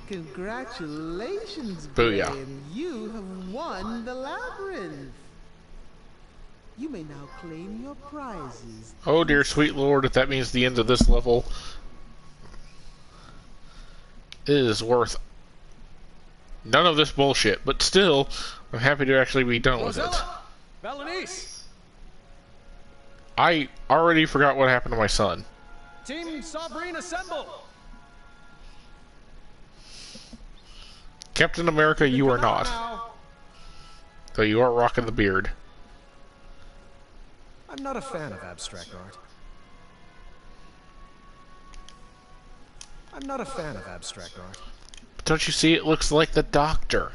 Speaker 2: Congratulations,
Speaker 1: Booyah.
Speaker 2: Graham. You have won the labyrinth. You may now claim your prizes.
Speaker 1: Oh dear sweet lord, if that means the end of this level, it is worth none of this bullshit. But still, I'm happy to actually be done with it.
Speaker 5: Berenice!
Speaker 1: I already forgot what happened to my son.
Speaker 5: Team Sovereign assemble!
Speaker 1: Captain America, you are not. Though you are rocking the beard.
Speaker 5: I'm not a fan of abstract art. I'm not a fan of abstract art.
Speaker 1: But don't you see it looks like the Doctor?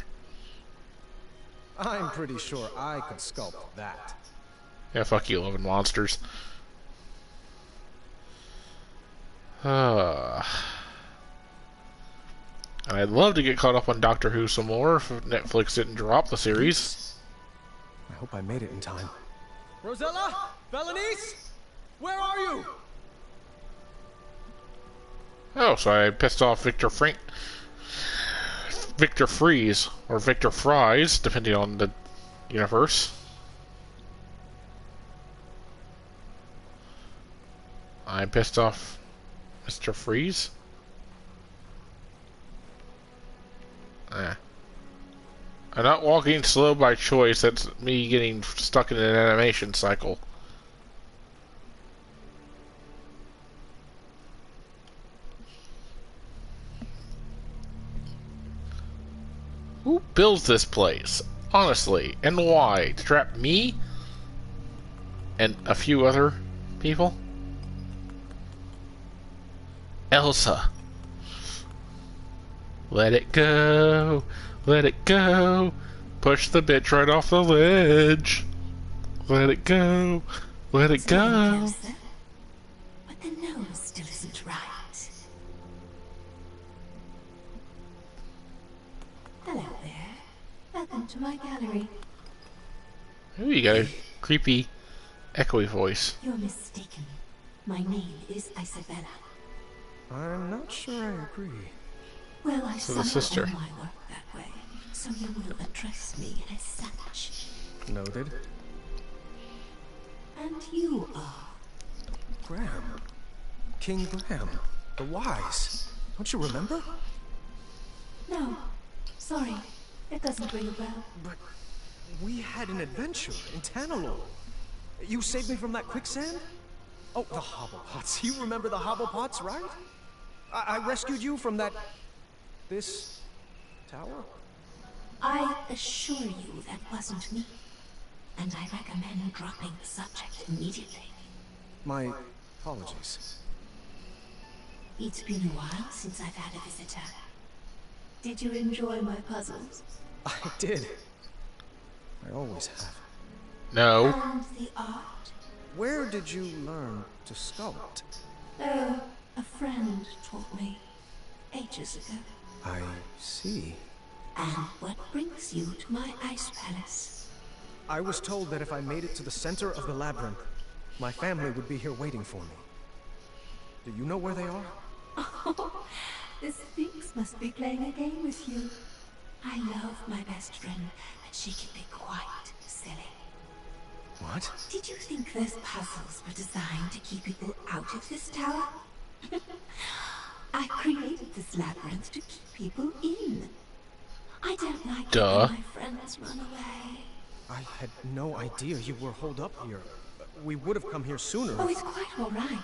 Speaker 5: I'm pretty sure I could sculpt that.
Speaker 1: Yeah, fuck you, loving monsters. And I'd love to get caught up on Doctor Who some more if Netflix didn't drop the series.
Speaker 5: I hope I made it in time. Rosella? Berenice? Where are you?
Speaker 1: Oh, so I pissed off Victor Freeze, or Victor Fries, depending on the universe. I pissed off Mr. Freeze. I'm not walking slow by choice, that's me getting stuck in an animation cycle. Who builds this place? Honestly, and why? To trap me? And a few other people? Elsa. Let it go. Let it go. Push the bitch right off the ledge. Let it go. Let it go.
Speaker 6: Closer, but the nose still isn't right. Hello there. Welcome to my gallery.
Speaker 1: Ooh, you got a creepy, echoey voice.
Speaker 6: You're mistaken. My name is Isabella.
Speaker 5: I'm not sure I agree.
Speaker 6: Well, I
Speaker 1: So the
Speaker 6: somehow
Speaker 1: sister.
Speaker 6: own my work that way, so you will address me as such.
Speaker 5: Noted.
Speaker 6: And you are.
Speaker 5: Graham. King Graham. The Wise. Don't you remember?
Speaker 6: No, sorry, it doesn't ring a bell.
Speaker 5: But we had an adventure in Tanalor. You saved me from that quicksand? Oh, the Hobblepots. You remember the Hobblepots, right? I rescued you from that... this... tower?
Speaker 6: I assure you that wasn't me, and I recommend dropping the subject immediately.
Speaker 5: My apologies.
Speaker 6: It's been a while since I've had a visitor. Did you enjoy my puzzles?
Speaker 5: I did. I always have.
Speaker 1: No.
Speaker 6: And the art?
Speaker 5: Where did you learn to sculpt?
Speaker 6: Oh, a friend taught me ages ago.
Speaker 5: I see.
Speaker 6: And what brings you to my ice palace?
Speaker 5: I was told that if I made it to the center of the labyrinth, my family would be here waiting for me. Do you know where they are?
Speaker 6: Oh, the Sphinx must be playing a game with you. I love my best friend, but she can be quite silly.
Speaker 5: What?
Speaker 6: Did you think those puzzles were designed to keep people out of this tower? I created this labyrinth to keep people in. I don't like it when my friends run away.
Speaker 5: I had no idea you were holed up here. We would have come here sooner.
Speaker 6: Oh, it's quite all right.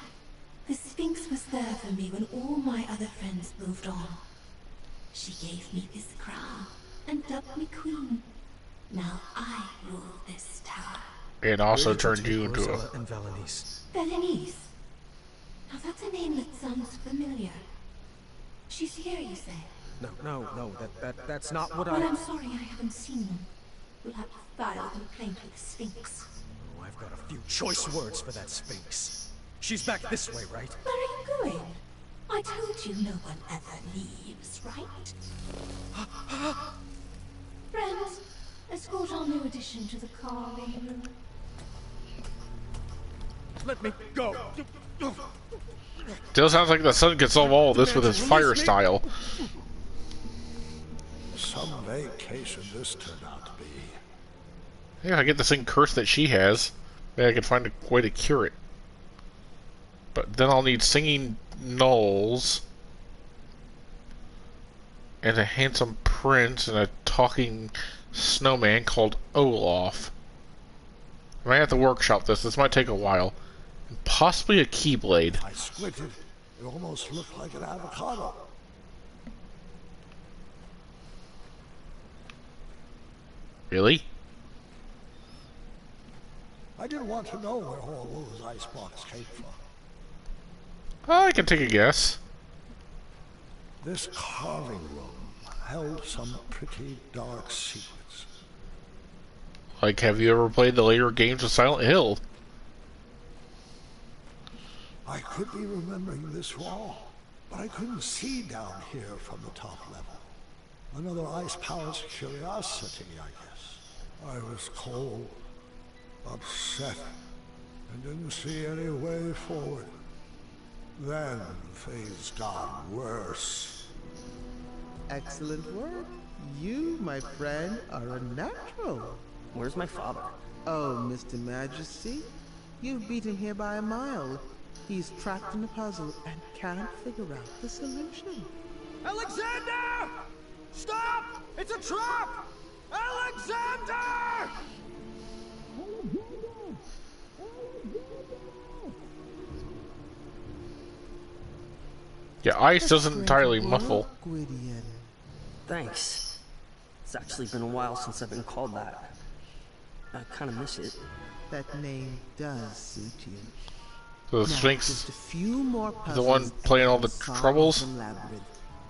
Speaker 6: The Sphinx was there for me when all my other friends moved on. She gave me this crown and dubbed me queen. Now I rule this tower.
Speaker 1: It also turned you into
Speaker 5: Rosella and Valenice.
Speaker 6: Valenice? Now that's a name that sounds familiar. She's here, you say?
Speaker 5: No, that's not what
Speaker 6: Well, I'm sorry I haven't seen them. We'll have to file a complaint with the Sphinx.
Speaker 5: Oh, I've got a few choice words for that Sphinx. She's back this way, right?
Speaker 6: Where are you going? I told you no one ever leaves, right? Friends, escort our new addition to the carving room.
Speaker 5: Let me go.
Speaker 1: Still sounds like the sun could solve all of this with his fire style.
Speaker 3: Some vacation this turned out to be.
Speaker 1: Yeah, I get this thing cursed that she has. Maybe I can find a way to cure it. But then I'll need singing gnolls, and a handsome prince, and a talking snowman called Olaf. I might have to workshop this. This might take a while. And possibly a keyblade.
Speaker 3: I squinted. It almost looked like an avocado.
Speaker 1: Really?
Speaker 3: I didn't want to know where all those icebox came from.
Speaker 1: Oh, I can take a guess.
Speaker 3: This carving room held some pretty dark secrets.
Speaker 1: Like, have you ever played the later games of Silent Hill?
Speaker 3: I could be remembering this wrong, but I couldn't see down here from the top level. Another ice palace curiosity, I guess. I was cold, upset, and didn't see any way forward. Then things got worse.
Speaker 2: Excellent work. You, my friend, are a natural.
Speaker 7: Where's my father?
Speaker 2: Oh, Mr. Majesty, you've beat him here by a mile. He's trapped in a puzzle and can't figure out the solution.
Speaker 5: Alexander! Stop! It's a trap! Alexander!
Speaker 1: Yeah, ice doesn't entirely muffle.
Speaker 2: Gwydion.
Speaker 7: Thanks. It's actually been a while since I've been called that. I kind of miss it.
Speaker 2: That name does suit you.
Speaker 1: So the
Speaker 2: Now,
Speaker 1: Sphinx
Speaker 2: just a few more
Speaker 1: is the one
Speaker 2: puzzles
Speaker 1: playing all
Speaker 2: and
Speaker 1: the
Speaker 2: solve
Speaker 1: troubles?
Speaker 2: the labyrinth.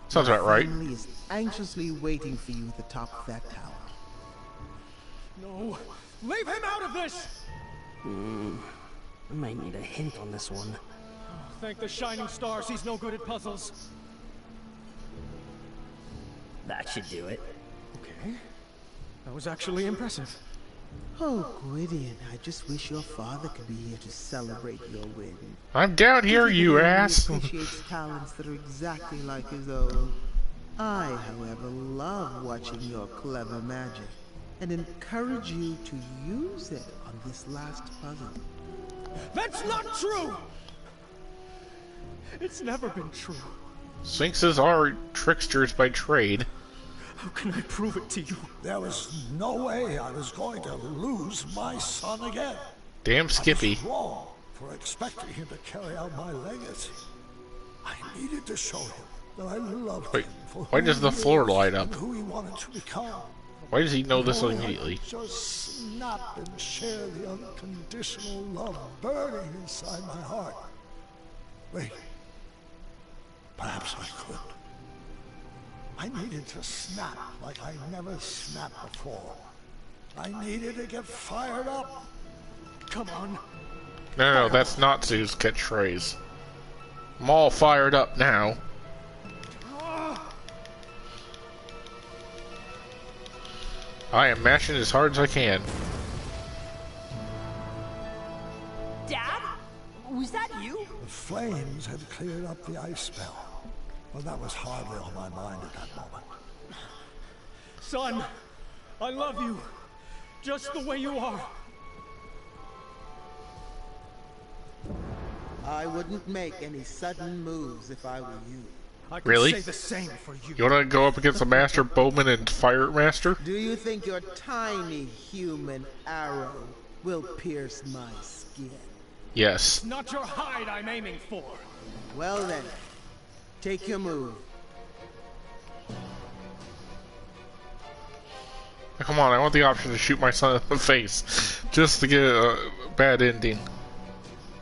Speaker 1: Sounds
Speaker 2: Your
Speaker 1: about right.
Speaker 2: family is anxiously waiting for you at the top of that tower.
Speaker 5: No! Leave him out of this!
Speaker 7: I might need a hint on this one.
Speaker 5: Thank the shining stars he's no good at puzzles.
Speaker 7: That should do it.
Speaker 5: Okay. That was actually impressive.
Speaker 2: Oh, Gwydion, I just wish your father could be here to celebrate your win.
Speaker 1: I'm down here, you
Speaker 2: He
Speaker 1: ass.
Speaker 2: appreciates talents that are exactly like his own. I, however, love watching your clever magic and encourage you to use it on this last puzzle.
Speaker 5: That's not true! It's never been true.
Speaker 1: Sphinxes are tricksters by trade.
Speaker 5: How can I prove it to you?
Speaker 3: There was no way I was going to lose my son again.
Speaker 1: Damn Skippy.
Speaker 3: I was wrong for expecting him to carry out my legacy. I needed to show him that I loved
Speaker 1: Wait,
Speaker 3: him for
Speaker 1: why
Speaker 3: who
Speaker 1: does the
Speaker 3: he
Speaker 1: floor
Speaker 3: is
Speaker 1: light up?
Speaker 3: and who he wanted to become.
Speaker 1: Why does he know this
Speaker 3: Only I
Speaker 1: immediately?
Speaker 3: could just snap and share the unconditional love burning inside my heart. Wait, perhaps I could. I needed to snap like I never snapped before. I needed to get fired up.
Speaker 5: Come on.
Speaker 1: No, that's not Sue's catchphrase. I'm all fired up now. I am mashing as hard as I can.
Speaker 5: Was that you?
Speaker 3: The flames had cleared up the ice spell, but that was hardly on my mind at that moment.
Speaker 5: Son, I love you. Just the way you are.
Speaker 2: I wouldn't make any sudden moves if I were you.
Speaker 5: I could
Speaker 1: Really?
Speaker 5: say the same for you.
Speaker 1: You wanna go up against the Master Bowman and Fire Master?
Speaker 2: Do you think your tiny human arrow will pierce my skin?
Speaker 1: Yes.
Speaker 5: Not your hide I'm aiming for.
Speaker 2: Well then, take your move.
Speaker 1: Come on, I want the option to shoot my son in the face. Just to get a bad ending.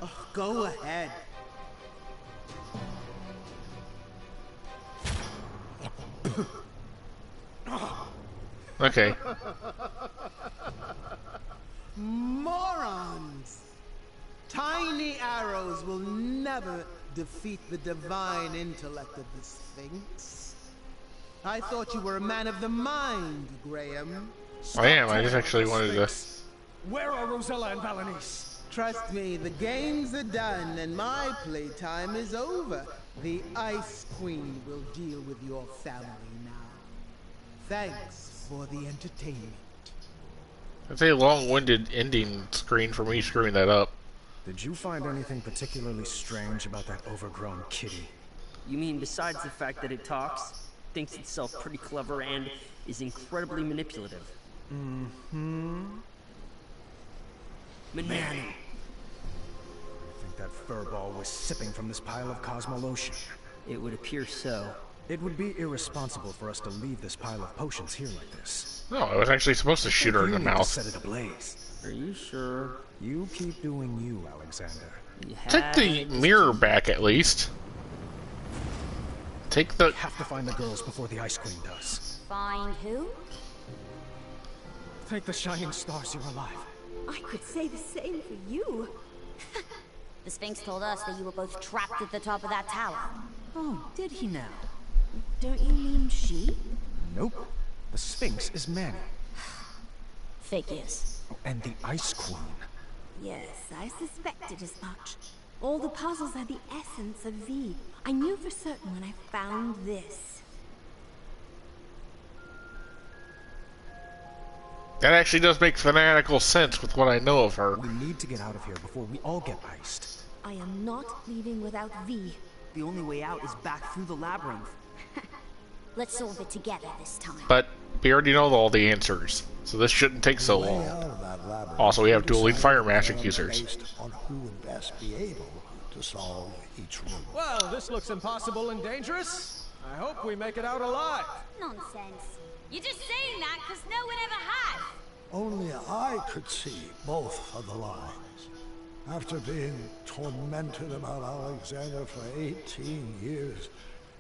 Speaker 2: Oh, go ahead.
Speaker 1: Okay.
Speaker 2: Morons! Tiny arrows will never defeat the divine intellect of the Sphinx. I thought you were a man of the mind, Graham.
Speaker 1: I am, I just actually wanted to...
Speaker 5: Where are Rosella and Valenice?
Speaker 2: Trust me, the games are done and my playtime is over. The Ice Queen will deal with your family now. Thanks for the entertainment.
Speaker 1: It's a long-winded ending screen for me screwing that up.
Speaker 5: Did you find anything particularly strange about that overgrown kitty?
Speaker 7: You mean besides the fact that it talks, thinks itself pretty clever, and is incredibly manipulative?
Speaker 5: Mm-hmm.
Speaker 7: Manny.
Speaker 5: I think that furball was sipping from this pile of cosmolotion.
Speaker 7: It would appear so.
Speaker 5: It would be irresponsible for us to leave this pile of potions here like this.
Speaker 1: No, I was actually supposed to shoot her in the
Speaker 5: You need to
Speaker 1: mouth.
Speaker 5: set it ablaze.
Speaker 7: Are you sure?
Speaker 5: You keep doing you, Alexander.
Speaker 7: You
Speaker 1: Take
Speaker 7: have
Speaker 1: the
Speaker 7: it.
Speaker 1: mirror back at least. Take the...
Speaker 5: We have to find the girls before the Ice Queen does.
Speaker 4: Find who?
Speaker 5: Thank the shining stars you're alive.
Speaker 6: I could say the same for you.
Speaker 4: The Sphinx told us that you were both trapped at the top of that tower.
Speaker 6: Oh, did he now? Don't you mean she?
Speaker 5: Nope. The Sphinx is Manny.
Speaker 4: Figures.
Speaker 5: Oh, and the Ice Queen.
Speaker 6: Yes, I suspected as much. All the puzzles are the essence of V. I knew for certain when I found this.
Speaker 1: That actually does make fanatical sense with what I know of her.
Speaker 5: We need to get out of here before we all get iced.
Speaker 6: I am not leaving without V.
Speaker 7: The only way out is back through the labyrinth.
Speaker 4: Let's solve it together this time.
Speaker 1: But we already know all the answers, so this shouldn't take so
Speaker 3: Way
Speaker 1: long.
Speaker 3: out of that labyrinth,
Speaker 1: Also, we have dueling
Speaker 3: decided
Speaker 1: fire
Speaker 3: to
Speaker 1: magic
Speaker 3: run
Speaker 1: users.
Speaker 3: Based on who would best be able to solve each room.
Speaker 5: Well, this looks impossible and dangerous. I hope we make it out alive.
Speaker 4: Nonsense. You're just saying that because no one ever has.
Speaker 3: Only I could see both of the lines. After being tormented about Alexander for 18 years,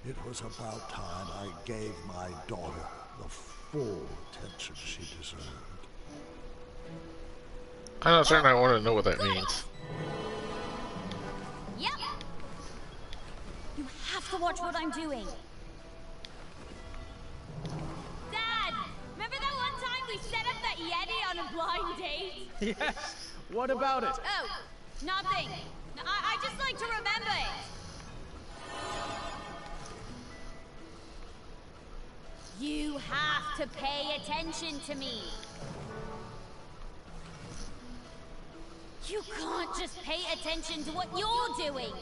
Speaker 3: it was about time I gave my daughter the full attention she deserved.
Speaker 1: I'm not certain I want to know what that means.
Speaker 4: Yep. You have to watch what I'm doing. Dad, remember that one time we set up that Yeti on a blind date?
Speaker 5: Yes. What about it?
Speaker 4: Oh, nothing. I just like to remember it. You have to pay attention to me. You can't just pay attention to what you're doing.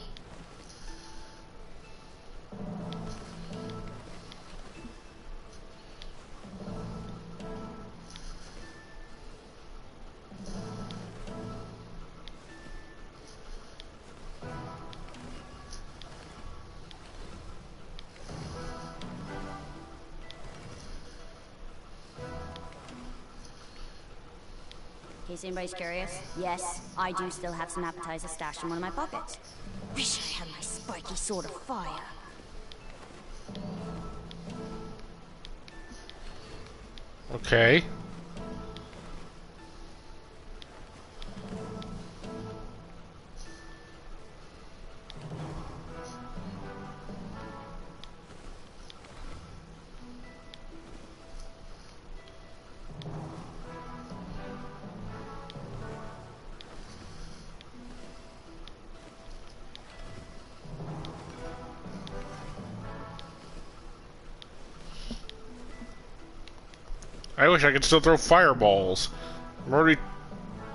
Speaker 4: In case anybody's curious, yes, I do still have some appetizers stashed in one of my pockets. Wish I had my spiky sword of fire.
Speaker 1: Okay. I wish I could still throw fireballs. I'm already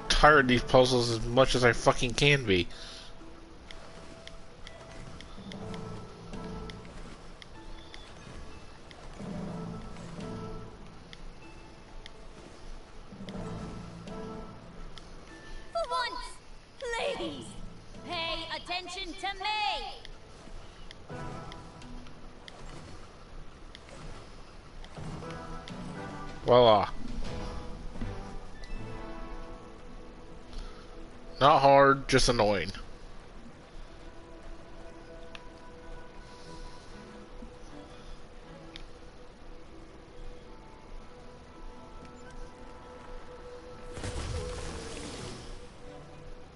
Speaker 1: tired of these puzzles as much as I fucking can be.
Speaker 4: For once, please, pay attention to me.
Speaker 1: Voila. Not hard, just annoying.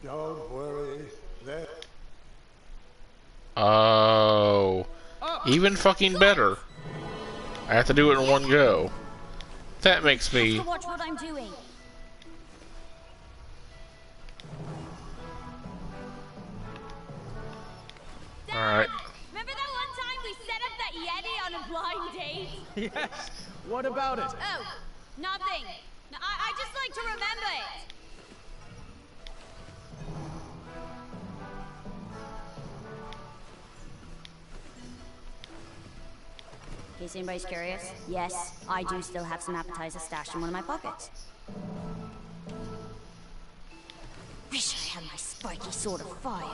Speaker 3: Don't worry. There.
Speaker 1: Oh. Even fucking better. I have to do it in one go. That makes me...
Speaker 4: To watch what I'm doing.
Speaker 1: Alright.
Speaker 4: Remember that one time we set up that Yeti on a blind date?
Speaker 5: Yes. What about it?
Speaker 4: Oh, nothing. No, I just like to remember it. In case anybody's curious, yes, I do still have some appetizers stashed in one of my pockets. Wish I had my spiky sword of fire.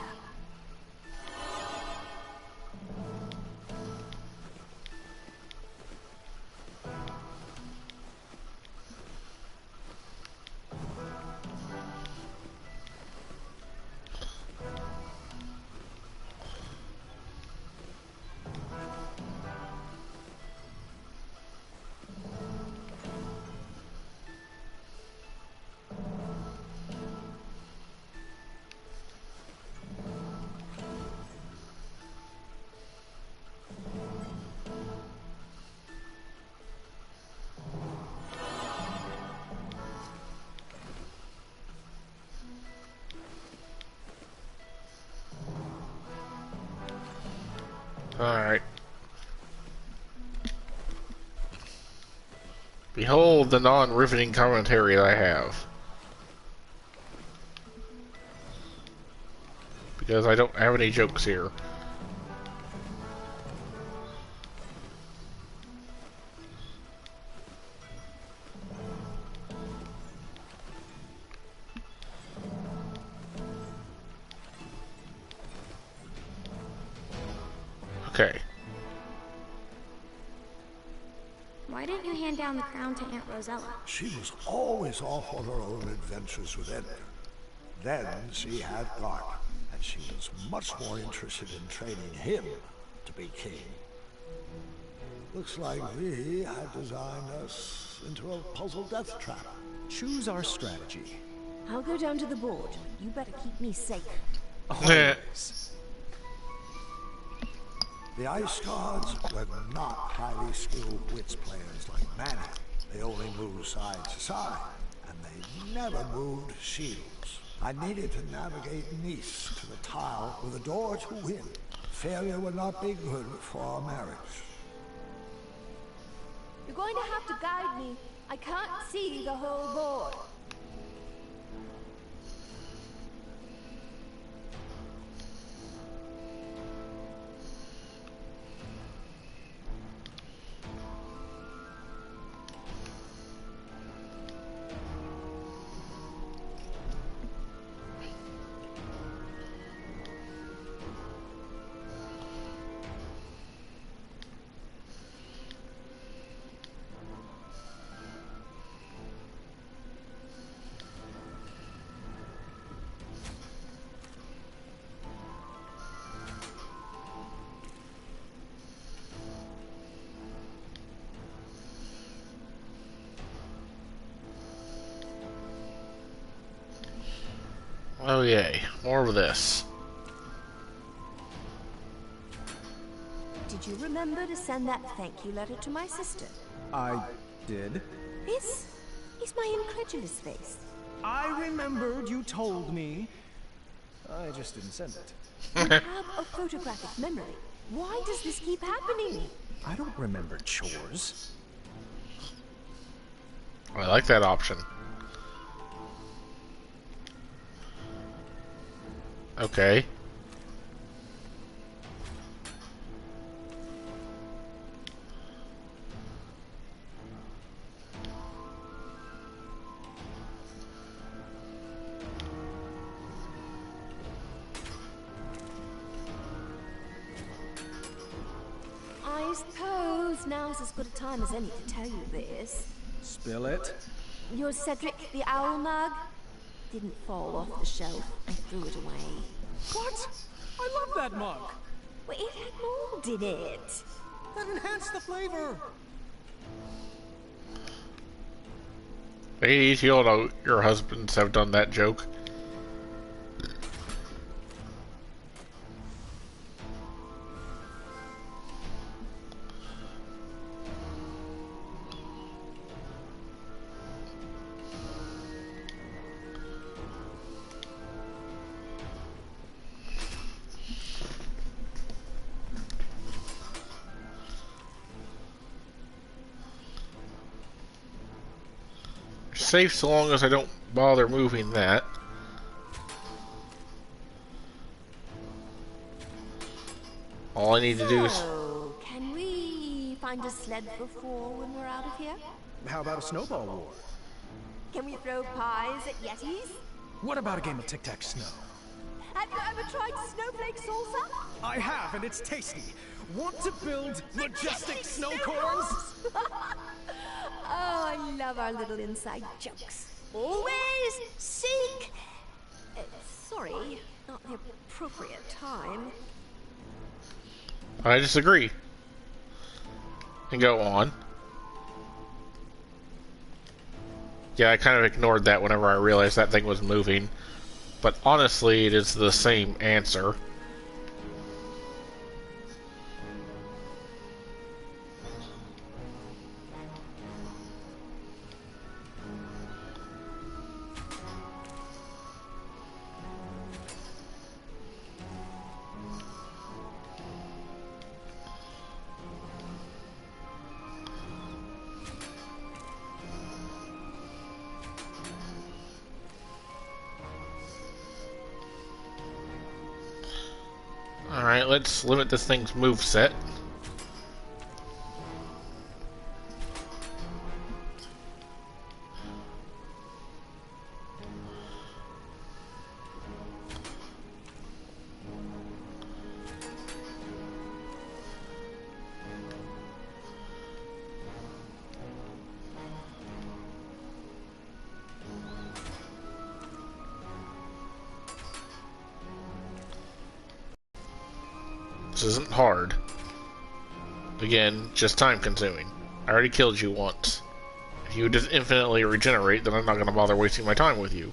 Speaker 1: Alright. Behold the non-riveting commentary that I have. Because I don't have any jokes here. Okay.
Speaker 4: Why didn't you hand down the crown to Aunt Rosella?
Speaker 3: She was always off on her own adventures with Edgar. Then she had Garp, and she was much more interested in training him to be king. Looks like we had designed us into a puzzle death trap.
Speaker 5: Choose our strategy.
Speaker 8: I'll go down to the board. You better keep me safe.
Speaker 5: Always.
Speaker 3: The Ice Guards were not highly skilled wits players like Manny. They only moved side to side, and they never moved shields. I needed to navigate Nice to the tile with a door to win. Failure would not be good for our marriage.
Speaker 8: You're going to have to guide me. I can't see the whole board.
Speaker 1: Oh yay, more of this.
Speaker 8: Did you remember to send that thank you letter to my sister?
Speaker 5: I did.
Speaker 8: This is my incredulous face.
Speaker 5: I remembered you told me. I just didn't send it.
Speaker 8: You have a photographic memory. Why does this keep happening?
Speaker 5: I don't remember chores.
Speaker 1: I like that option. Okay.
Speaker 8: I suppose now's as good a time as any to tell you this.
Speaker 5: Spill it.
Speaker 8: Your Cedric the Owl mug didn't fall off the shelf. I threw it away.
Speaker 5: What? I love that mug.
Speaker 8: Well, it had mold in it.
Speaker 5: That enhanced the flavor.
Speaker 1: Ladies, you all know your husbands have done that joke. Safe so long as I don't bother moving that. All I need to do is...
Speaker 8: So, can we find a sled for 4 when we're out of here?
Speaker 5: How about a snowball war?
Speaker 8: Can we throw pies at Yetis?
Speaker 5: What about a game of tic-tac-snow?
Speaker 8: Have you ever tried snowflake salsa?
Speaker 5: I have, and it's tasty. Want to build majestic snow corns?
Speaker 8: Oh, I love our little inside jokes. Always seek... sorry, not the appropriate time.
Speaker 1: I disagree. And go on. Yeah, I kind of ignored that whenever I realized that thing was moving. But honestly, it is the same answer. Alright, let's limit this thing's moveset. This isn't hard. Again, just time consuming. I already killed you once. If you just infinitely regenerate, then I'm not going to bother wasting my time with you.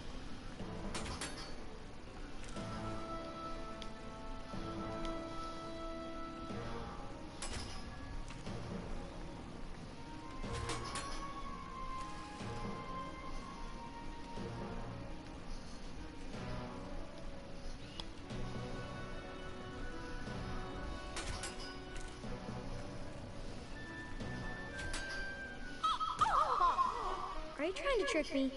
Speaker 4: Are you trying to trick me?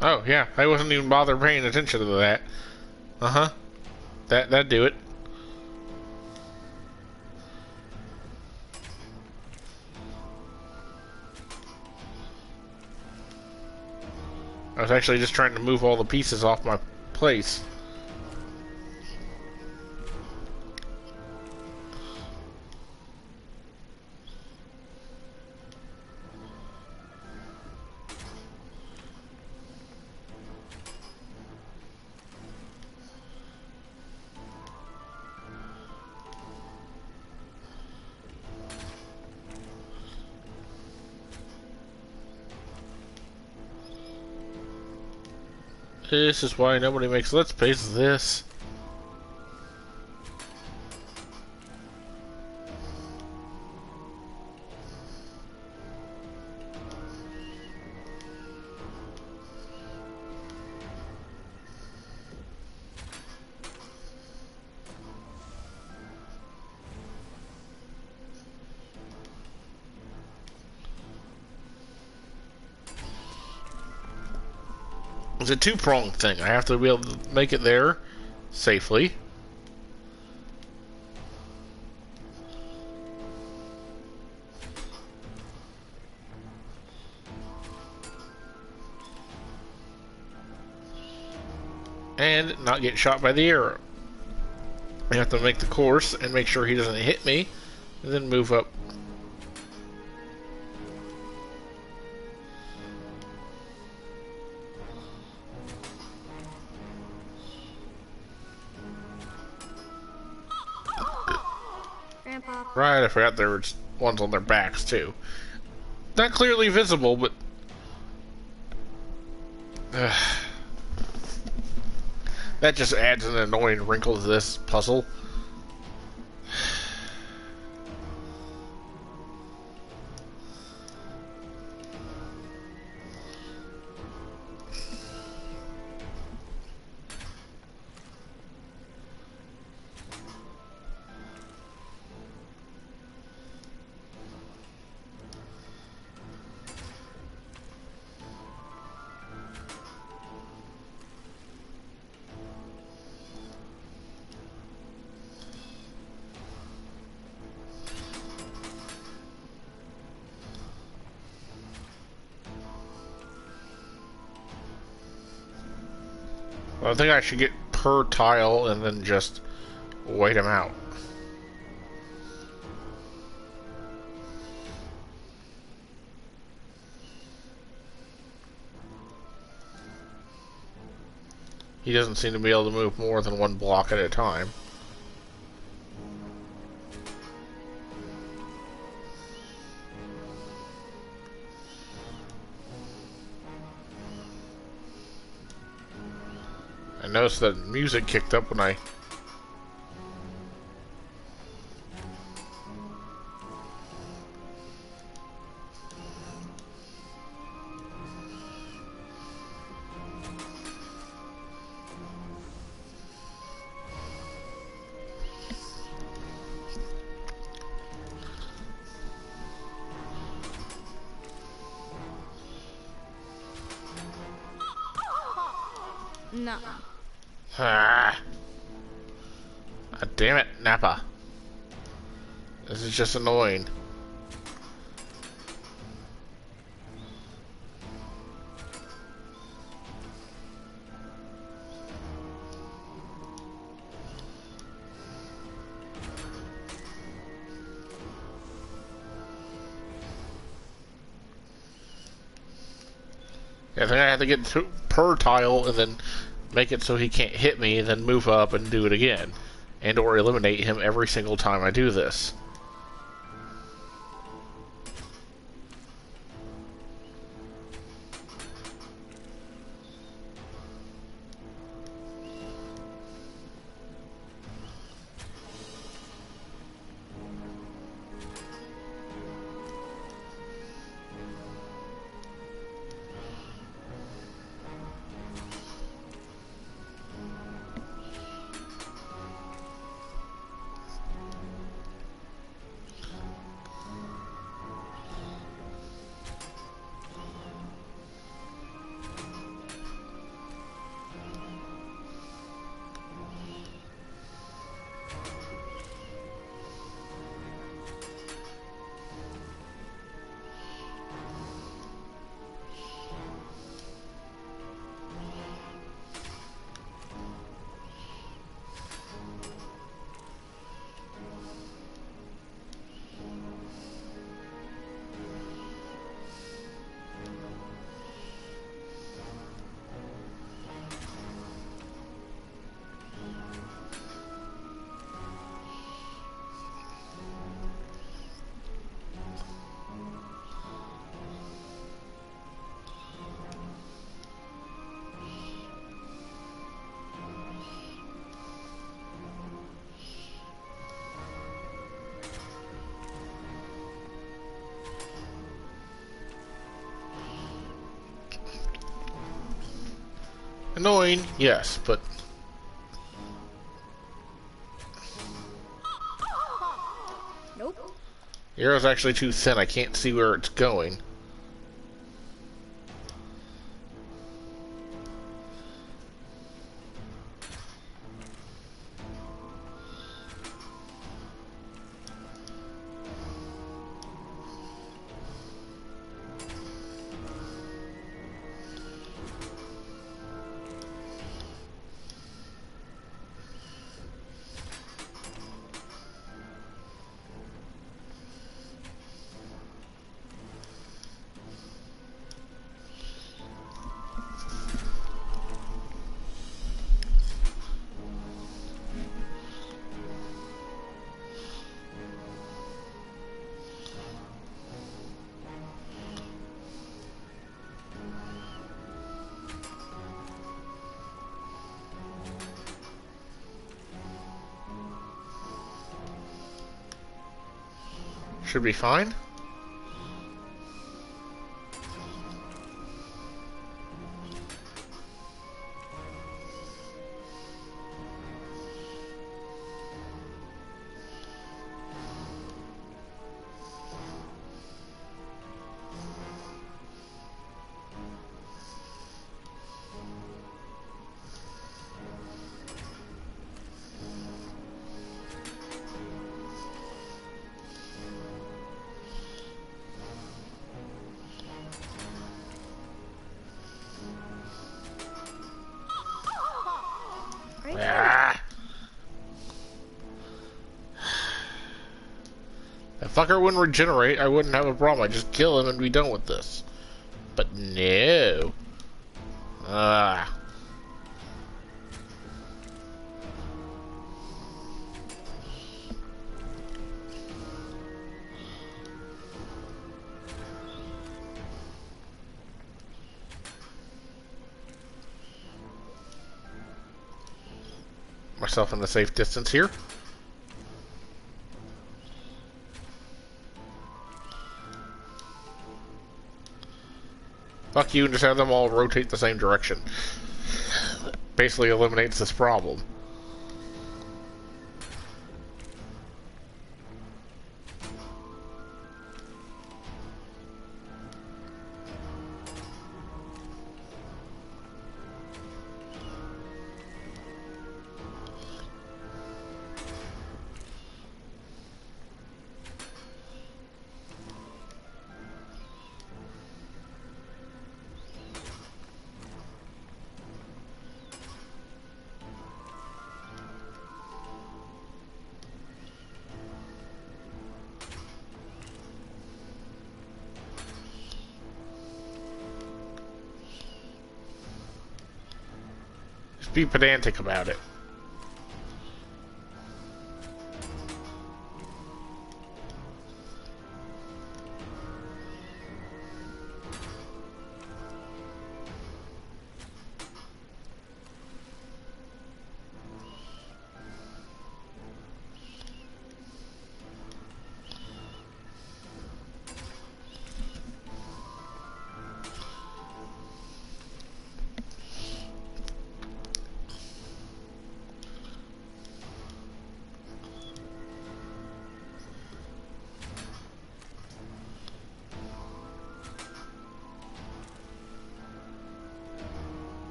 Speaker 1: Oh, yeah, I wasn't even bothered paying attention to that. Uh-huh. That'd do it. I was actually just trying to move all the pieces off my place. This is why nobody makes Let's Plays this. It's a two-pronged thing. I have to be able to make it there safely. And not get shot by the arrow. I have to make the course and make sure he doesn't hit me, and then move up.
Speaker 4: Grandpa.
Speaker 1: Right, I forgot there were ones on their backs too. Not clearly visible, but that just adds an annoying wrinkle to this puzzle. I think I should get per tile and then just wait him out. He doesn't seem to be able to move more than one block at a time. I noticed that music kicked up when I...
Speaker 8: No.
Speaker 1: Ah. Ah, damn it, Nappa. This is just annoying. I think I have to get two per tile and then make it so he can't hit me, then move up and do it again. And or eliminate him every single time I do this. Annoying, yes, but...
Speaker 4: Nope.
Speaker 1: The arrow's actually too thin, I can't see where it's going. Should be fine. Ah. If fucker wouldn't regenerate, I wouldn't have a problem. I'd just kill him and be done with this. But no. Ah. Myself in a safe distance here. Fuck you and just have them all rotate the same direction. Basically eliminates this problem. Just be pedantic about it.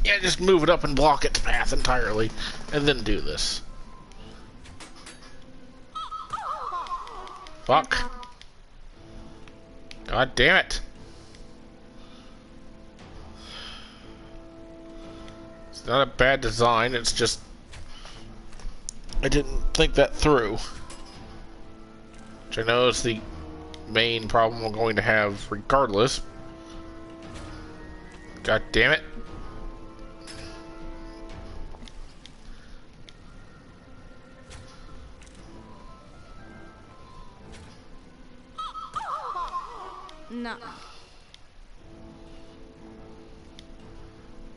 Speaker 1: Yeah, just move it up and block its path entirely, and then do this. Fuck. God damn it. It's not a bad design, it's just I didn't think that through. Which I know is the main problem we're going to have regardless. God damn it.
Speaker 8: No.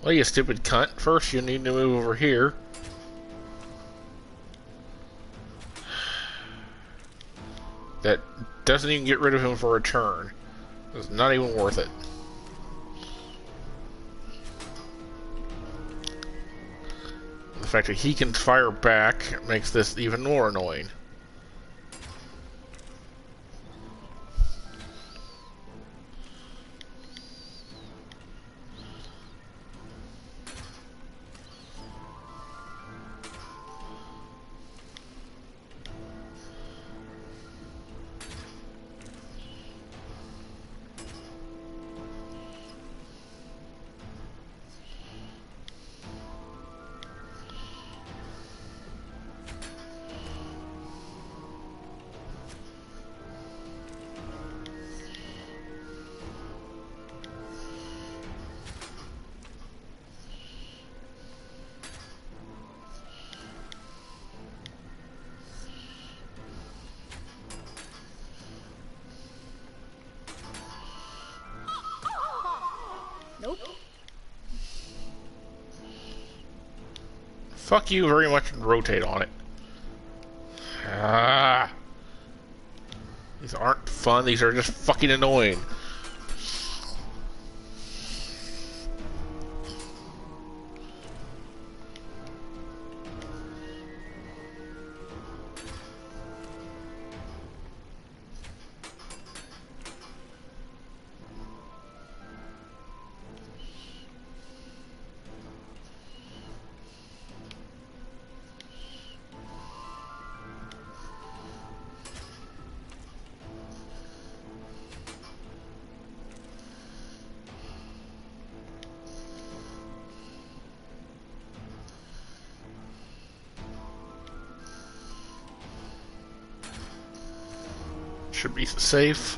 Speaker 1: Well, you stupid cunt. First, you need to move over here. That doesn't even get rid of him for a turn. It's not even worth it. The fact that he can fire back makes this even more annoying.
Speaker 8: Nope.
Speaker 1: Fuck you very much and rotate on it. Ah. These aren't fun, these are just fucking annoying. Should be safe.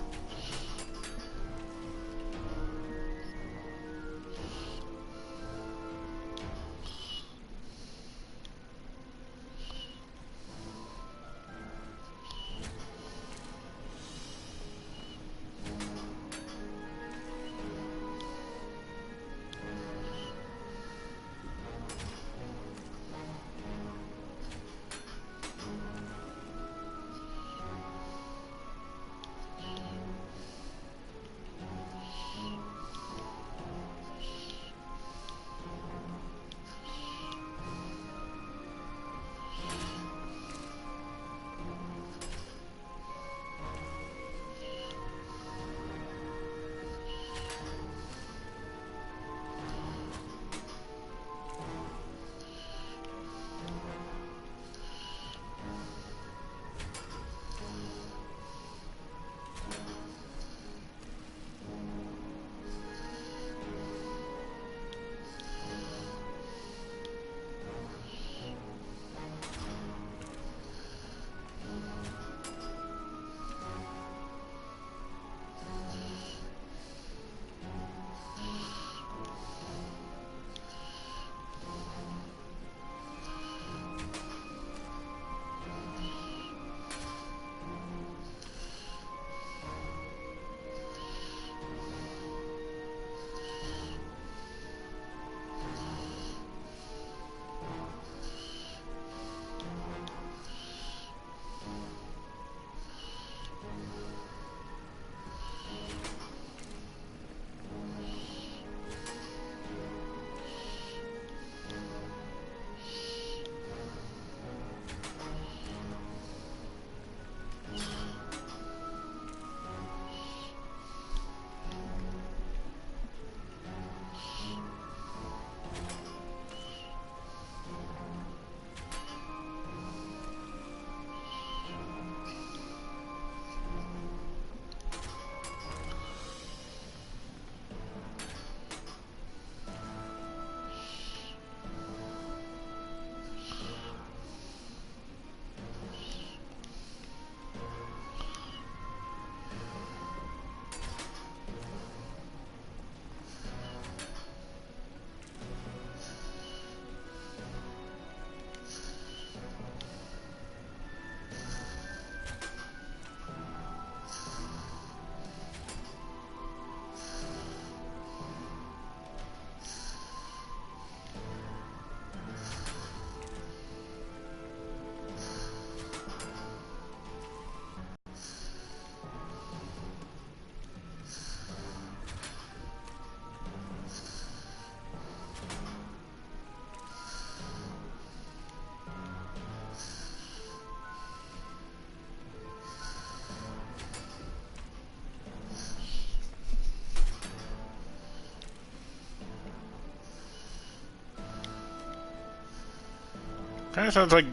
Speaker 1: Kinda sounds like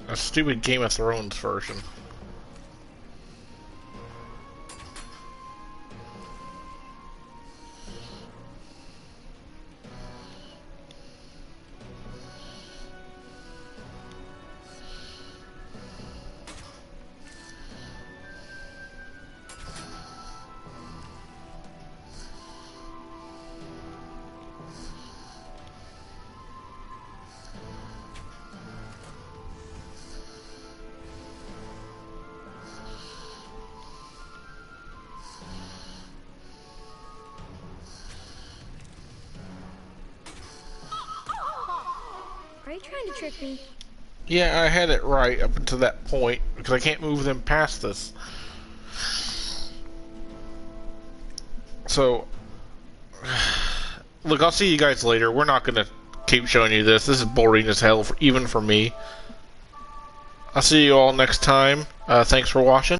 Speaker 1: a stupid Game of Thrones version.
Speaker 4: trying to trick me?
Speaker 1: Yeah, I had it right up until that point, because I can't move them past this. So, look, I'll see you guys later. We're not going to keep showing you this. This is boring as hell, even for me. I'll see you all next time. Thanks for watching.